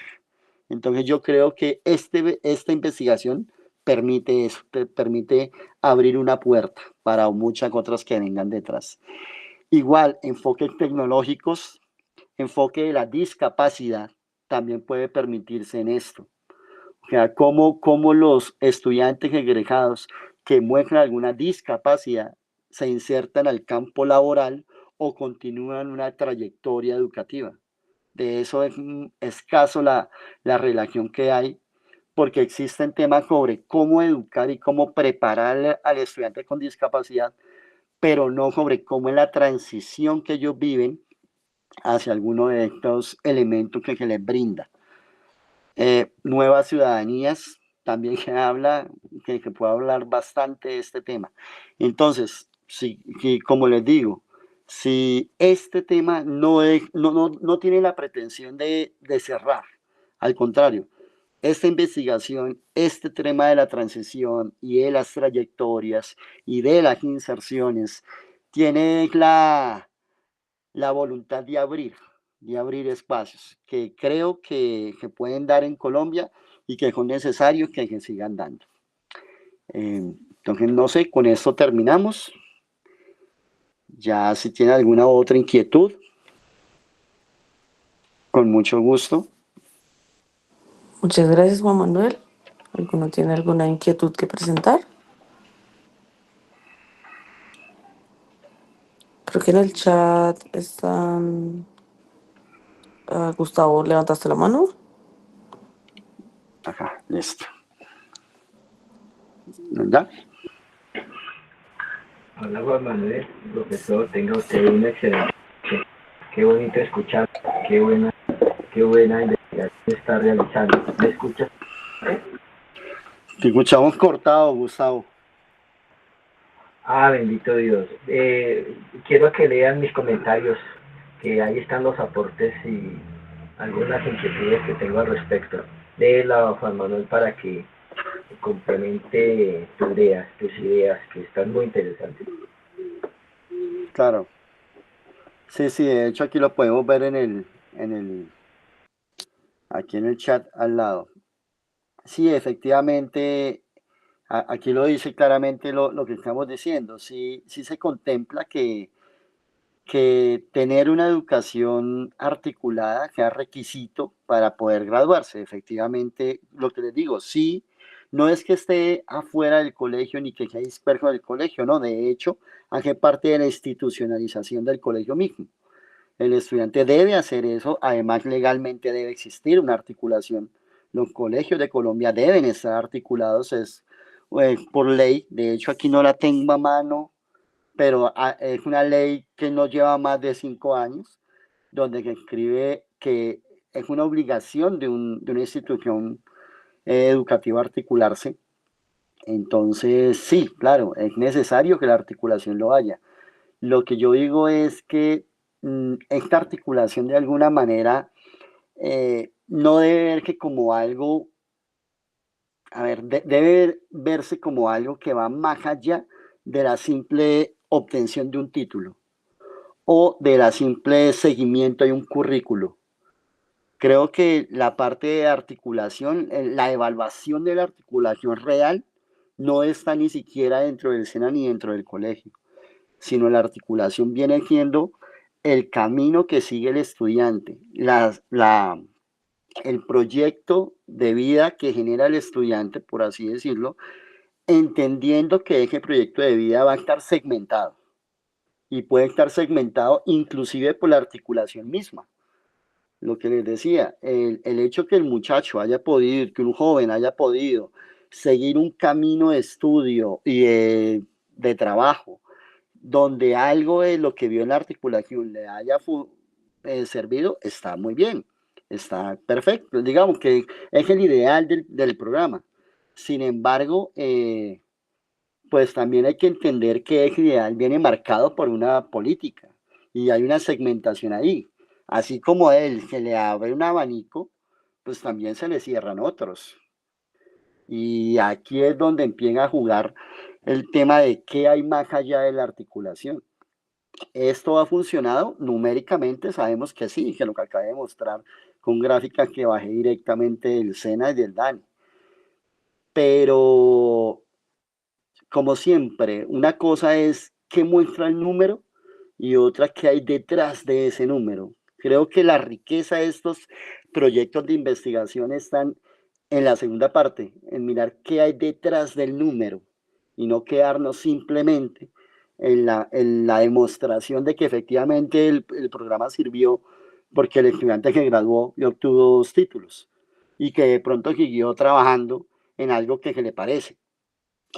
[SPEAKER 2] Entonces yo creo que esta investigación permite eso, permite abrir una puerta para muchas otras que vengan detrás. Igual, enfoques tecnológicos, enfoque de la discapacidad también puede permitirse en esto. O sea, cómo los estudiantes egresados que muestran alguna discapacidad se insertan al campo laboral o continúan una trayectoria educativa. De eso es escaso la relación que hay, porque existen temas sobre cómo educar y cómo preparar al estudiante con discapacidad, pero no sobre cómo es la transición que ellos viven hacia alguno de estos elementos que se les brinda. Nuevas ciudadanías, también se habla, que puede hablar bastante de este tema. Entonces, como les digo, si este tema no tiene la pretensión de cerrar, al contrario, esta investigación, este tema de la transición y de las trayectorias y de las inserciones, tiene la voluntad de abrir espacios que creo que pueden dar en Colombia y que son necesarios que se sigan dando. Entonces, no sé, con esto terminamos. Ya si tiene alguna otra inquietud, con mucho gusto.
[SPEAKER 1] Muchas gracias, Juan Manuel. ¿Alguno tiene alguna inquietud que presentar? Creo que en el chat están... Gustavo, ¿levantaste la mano?
[SPEAKER 2] Ajá, listo. ¿Verdad?
[SPEAKER 6] Hola Juan Manuel, profesor, tenga usted un excelente. Qué bonito escuchar, qué buena investigación está realizando. ¿Me escuchas?
[SPEAKER 2] Te escuchamos cortado, Gustavo.
[SPEAKER 6] Ah, bendito Dios. Quiero que lean mis comentarios, que ahí están los aportes y algunas inquietudes que tengo al respecto. Léela, Juan Manuel, para que complemente tus ideas, que están muy interesantes.
[SPEAKER 2] Claro. Sí, de hecho aquí lo podemos ver aquí en el chat al lado. Sí, efectivamente, aquí lo dice claramente lo que estamos diciendo. Sí se contempla que tener una educación articulada sea requisito para poder graduarse. Efectivamente, lo que les digo, sí, no es que esté afuera del colegio ni que sea disperso del colegio, no, de hecho, hace parte de la institucionalización del colegio mismo. El estudiante debe hacer eso, además legalmente debe existir una articulación. Los colegios de Colombia deben estar articulados, es por ley, de hecho aquí no la tengo a mano, pero es una ley que no lleva más de 5 años, donde se escribe que es una obligación de una institución educativa articularse. Entonces, sí, claro, es necesario que la articulación lo haya. Lo que yo digo es que esta articulación de alguna manera no debe verse como algo, debe verse como algo que va más allá de la simple obtención de un título o de la simple seguimiento de un currículo. Creo que la parte de articulación, la evaluación de la articulación real, no está ni siquiera dentro del SENA ni dentro del colegio, sino la articulación viene siendo el camino que sigue el estudiante, el proyecto de vida que genera el estudiante, por así decirlo, entendiendo que ese proyecto de vida va a estar segmentado y puede estar segmentado inclusive por la articulación misma. Lo que les decía, el hecho que el muchacho haya podido, que un joven haya podido seguir un camino de estudio y de trabajo, donde algo de lo que vio en la articulación le haya servido, está muy bien, está perfecto. Digamos que es el ideal del programa. Sin embargo, pues también hay que entender que ese ideal viene marcado por una política y hay una segmentación ahí. Así como a él se le abre un abanico, pues también se le cierran otros. Y aquí es donde empieza a jugar el tema de qué hay más allá de la articulación. ¿Esto ha funcionado? Numéricamente sabemos que sí, que lo que acabé de mostrar con gráficas que bajé directamente del SENA y del DANI. Pero, como siempre, una cosa es qué muestra el número y otra qué hay detrás de ese número. Creo que la riqueza de estos proyectos de investigación están en la segunda parte, en mirar qué hay detrás del número y no quedarnos simplemente en la demostración de que efectivamente el programa sirvió porque el estudiante que graduó y obtuvo 2 títulos y que de pronto siguió trabajando en algo que le parece.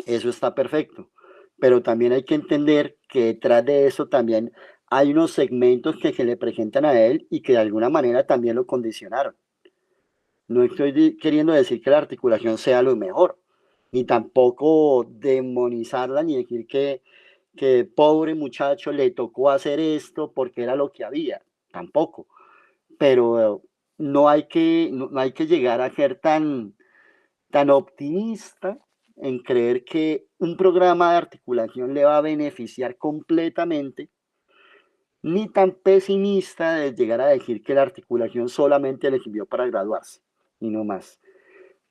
[SPEAKER 2] Eso está perfecto, pero también hay que entender que detrás de eso también hay unos segmentos que se le presentan a él y que de alguna manera también lo condicionaron. No estoy queriendo decir que la articulación sea lo mejor, ni tampoco demonizarla, ni decir que pobre muchacho le tocó hacer esto porque era lo que había, tampoco. Pero no hay que llegar a ser tan optimista en creer que un programa de articulación le va a beneficiar completamente, ni tan pesimista de llegar a decir que la articulación solamente le sirvió para graduarse y no más.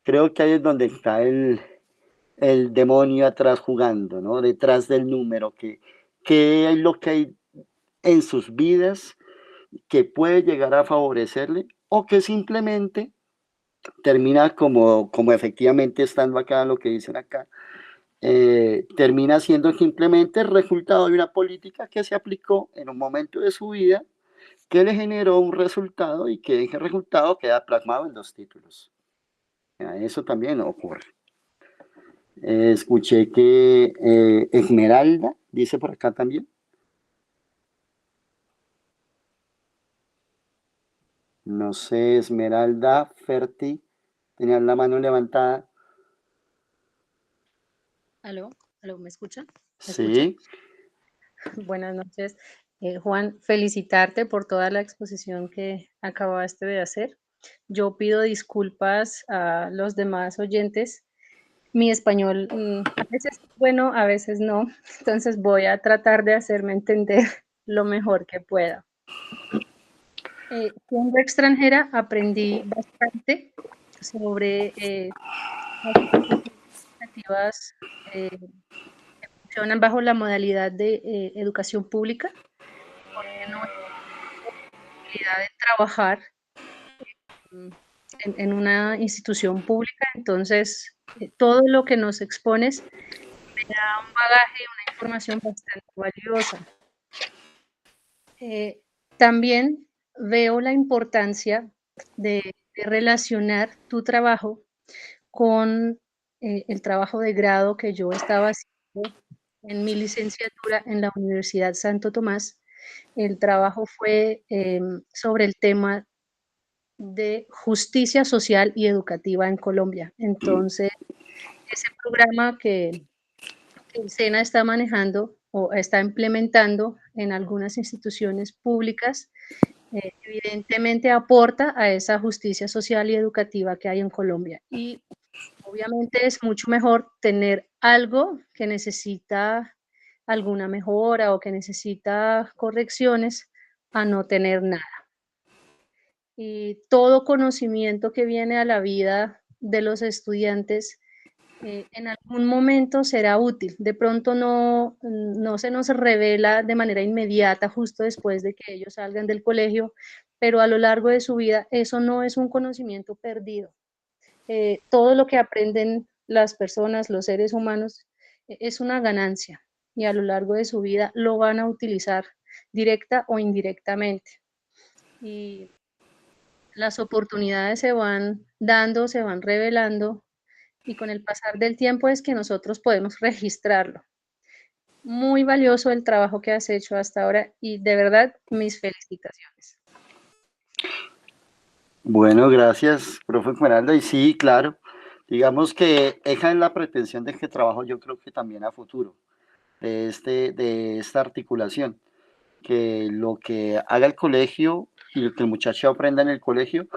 [SPEAKER 2] Creo que ahí es donde está el demonio atrás jugando, ¿no? Detrás del número, que es lo que hay en sus vidas que puede llegar a favorecerle o que simplemente termina como efectivamente estando acá lo que dicen acá, termina siendo simplemente el resultado de una política que se aplicó en un momento de su vida que le generó un resultado y que ese resultado queda plasmado en 2 títulos. Eso también ocurre. Escuché que Esmeralda, dice por acá también. No sé, Esmeralda, Ferti, tenías la mano levantada.
[SPEAKER 7] Aló, aló, ¿me escuchan? ¿Me escuchan?
[SPEAKER 2] Sí,
[SPEAKER 7] Buenas noches. Juan, felicitarte por toda la exposición que acabaste de hacer. Yo pido disculpas a los demás oyentes. Mi español a veces es bueno, a veces no. Entonces voy a tratar de hacerme entender lo mejor que pueda. Siendo extranjera, aprendí bastante sobre las iniciativas que funcionan bajo la modalidad de educación pública, porque no hay posibilidad de trabajar en una institución pública. Entonces, todo lo que nos expones me da un bagaje y una información bastante valiosa. También veo la importancia de relacionar tu trabajo con el trabajo de grado que yo estaba haciendo en mi licenciatura en la Universidad Santo Tomás. El trabajo fue sobre el tema de justicia social y educativa en Colombia. Entonces, ese programa que el SENA está manejando o está implementando en algunas instituciones públicas, evidentemente aporta a esa justicia social y educativa que hay en Colombia. Y obviamente es mucho mejor tener algo que necesita alguna mejora o que necesita correcciones a no tener nada. Y todo conocimiento que viene a la vida de los estudiantes en algún momento será útil. De pronto no se nos revela de manera inmediata justo después de que ellos salgan del colegio, pero a lo largo de su vida eso no es un conocimiento perdido. Todo lo que aprenden las personas, los seres humanos, es una ganancia y a lo largo de su vida lo van a utilizar directa o indirectamente. Y las oportunidades se van dando, se van revelando y con el pasar del tiempo es que nosotros podemos registrarlo. Muy valioso el trabajo que has hecho hasta ahora y de verdad mis felicitaciones.
[SPEAKER 2] bueno, gracias, profe Esmeralda. Y sí, claro, digamos que esa es la pretensión de este trabajo, yo creo que también a futuro, de esta articulación, que lo que haga el colegio y lo que el muchacho aprenda en el colegio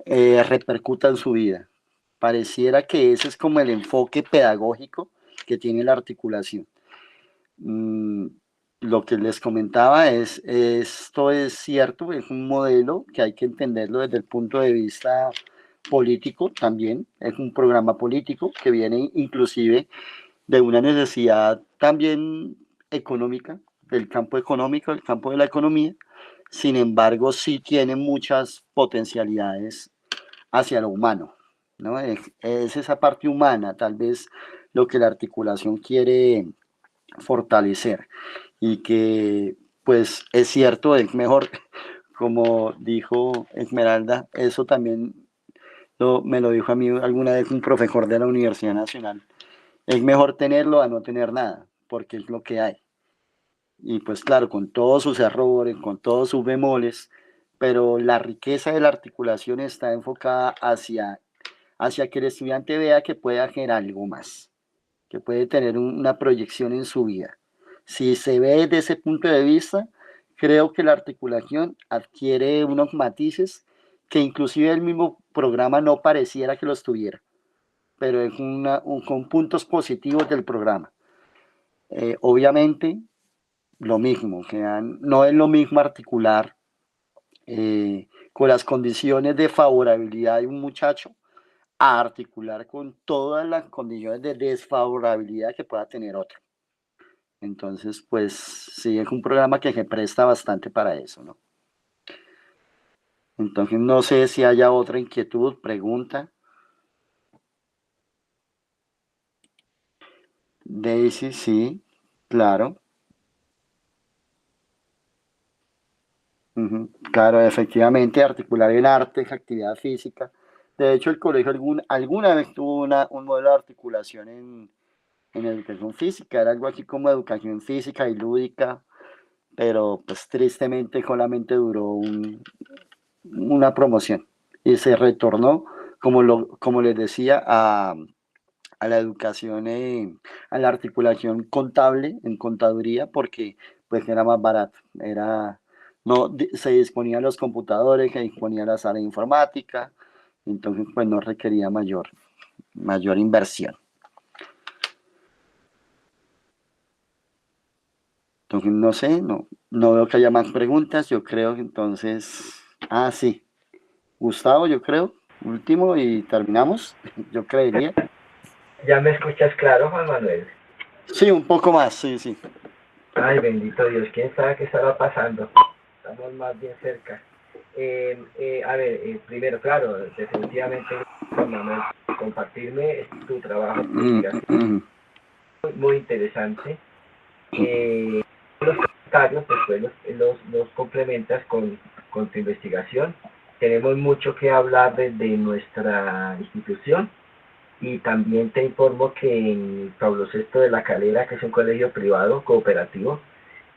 [SPEAKER 2] repercuta en su vida. Pareciera que ese es como el enfoque pedagógico que tiene la articulación. Lo que les comentaba es, esto es cierto, es un modelo que hay que entenderlo desde el punto de vista político también, es un programa político que viene inclusive de una necesidad también económica, del campo económico, del campo de la economía. Sin embargo, sí tiene muchas potencialidades hacia lo humano, ¿no? Es esa parte humana, tal vez lo que la articulación quiere fortalecer y que, pues, es cierto, es mejor, como dijo Esmeralda, eso también me lo dijo a mí alguna vez un profesor de la Universidad Nacional, es mejor tenerlo a no tener nada, porque es lo que hay. Y pues claro, con todos sus errores, con todos sus bemoles, pero la riqueza de la articulación está enfocada hacia que el estudiante vea que puede hacer algo más, que puede tener una proyección en su vida. Si se ve desde ese punto de vista, creo que la articulación adquiere unos matices que inclusive el mismo programa no pareciera que los tuviera, pero es con puntos positivos del programa. Obviamente, lo mismo, que no es lo mismo articular con las condiciones de favorabilidad de un muchacho a articular con todas las condiciones de desfavorabilidad que pueda tener otro. Entonces, pues sí, es un programa que se presta bastante para eso, ¿no? Entonces, no sé si haya otra inquietud, pregunta. Daisy, sí, claro. Claro, efectivamente, articular el arte, actividad física. De hecho, el colegio alguna vez tuvo un modelo de articulación en educación física, era algo así como educación física y lúdica, pero pues tristemente solamente duró una promoción y se retornó, como les decía, a la educación, a la articulación contable en contaduría, porque pues era más barato, no se disponían los computadores, se disponía la sala de informática, entonces pues no requería mayor inversión. Entonces no sé, no veo que haya más preguntas, yo creo que entonces, sí, Gustavo, yo creo, último y terminamos, yo creería.
[SPEAKER 6] ¿Ya me escuchas claro, Juan Manuel?
[SPEAKER 2] Sí, un poco más, sí.
[SPEAKER 6] Ay, bendito Dios, quién sabe qué estará pasando. Estamos más bien cerca. A ver, primero, claro, definitivamente, Juan Manuel, compartirme tu trabajo de investigación, muy interesante. Los comentarios, después los complementas con tu investigación. Tenemos mucho que hablar desde nuestra institución. Y también te informo que en Pablo VI de la Calera, que es un colegio privado cooperativo,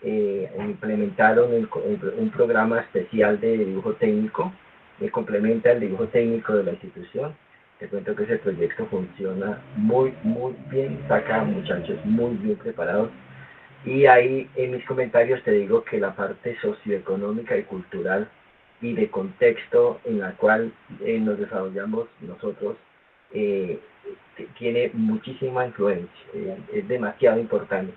[SPEAKER 6] implementaron un programa especial de dibujo técnico, que complementa el dibujo técnico de la institución. Te cuento que ese proyecto funciona muy bien, saca muchachos muy bien preparados. Y ahí en mis comentarios te digo que la parte socioeconómica y cultural y de contexto en la cual nos desarrollamos nosotros tiene muchísima influencia, es demasiado importante.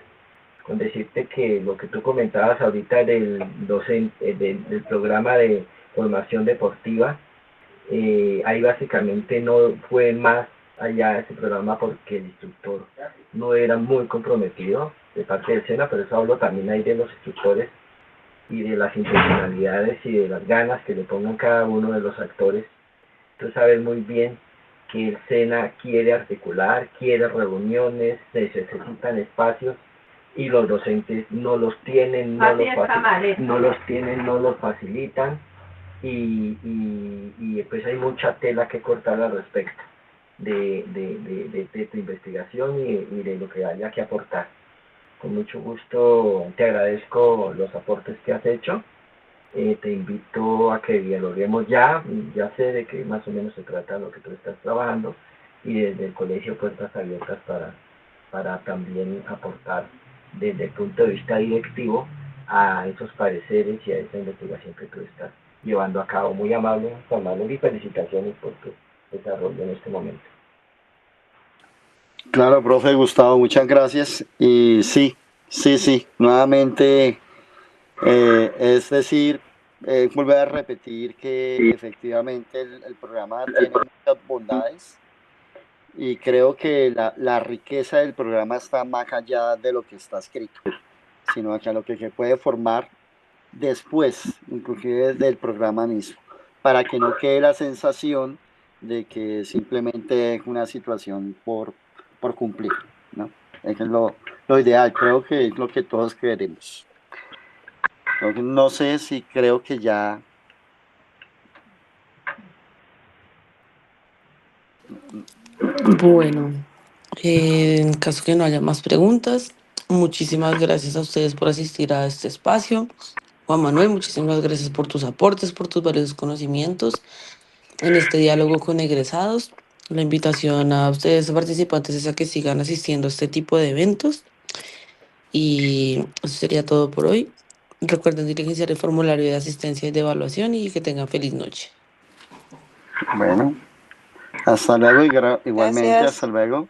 [SPEAKER 6] Con decirte que lo que tú comentabas ahorita del del programa de formación deportiva, ahí básicamente no fue más allá de ese programa porque el instructor no era muy comprometido de parte del SENA, pero eso hablo también ahí de los instructores y de las intencionalidades y de las ganas que le pongan cada uno de los actores. Tú sabes muy bien que el SENA quiere articular, quiere reuniones, necesitan espacios y los docentes no los tienen, no los facilitan y pues hay mucha tela que cortar al respecto de tu investigación y de lo que haya que aportar. Con mucho gusto te agradezco los aportes que has hecho. Te invito a que dialoguemos ya sé de qué más o menos se trata lo que tú estás trabajando y desde el colegio puertas abiertas para también aportar desde el punto de vista directivo a esos pareceres y a esa investigación que tú estás llevando a cabo. Muy amable, Juan Manuel, y felicitaciones por tu desarrollo en este momento.
[SPEAKER 2] Claro, profe Gustavo, muchas gracias. Y sí, sí, sí, nuevamente, es decir, volver a repetir que efectivamente el programa tiene muchas bondades y creo que la riqueza del programa está más allá de lo que está escrito, sino que a lo que se puede formar después, inclusive del programa mismo, para que no quede la sensación de que simplemente es una situación por cumplir, ¿no? Eso es lo ideal, creo que es lo que todos queremos. Entonces, no sé si creo que ya...
[SPEAKER 1] Bueno, en caso que no haya más preguntas, muchísimas gracias a ustedes por asistir a este espacio. Juan Manuel, muchísimas gracias por tus aportes, por tus valiosos conocimientos en este diálogo con egresados. La invitación a ustedes participantes es a que sigan asistiendo a este tipo de eventos. Y eso sería todo por hoy. Recuerden diligenciar el formulario de asistencia y de evaluación y que tengan feliz noche.
[SPEAKER 2] Bueno, hasta luego y igualmente,
[SPEAKER 3] Gracias.
[SPEAKER 2] hasta luego.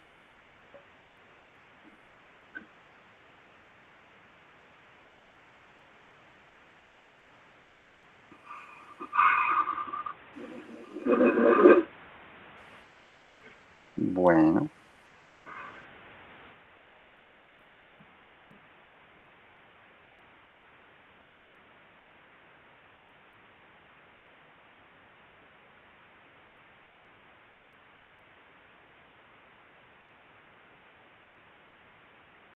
[SPEAKER 2] Bueno.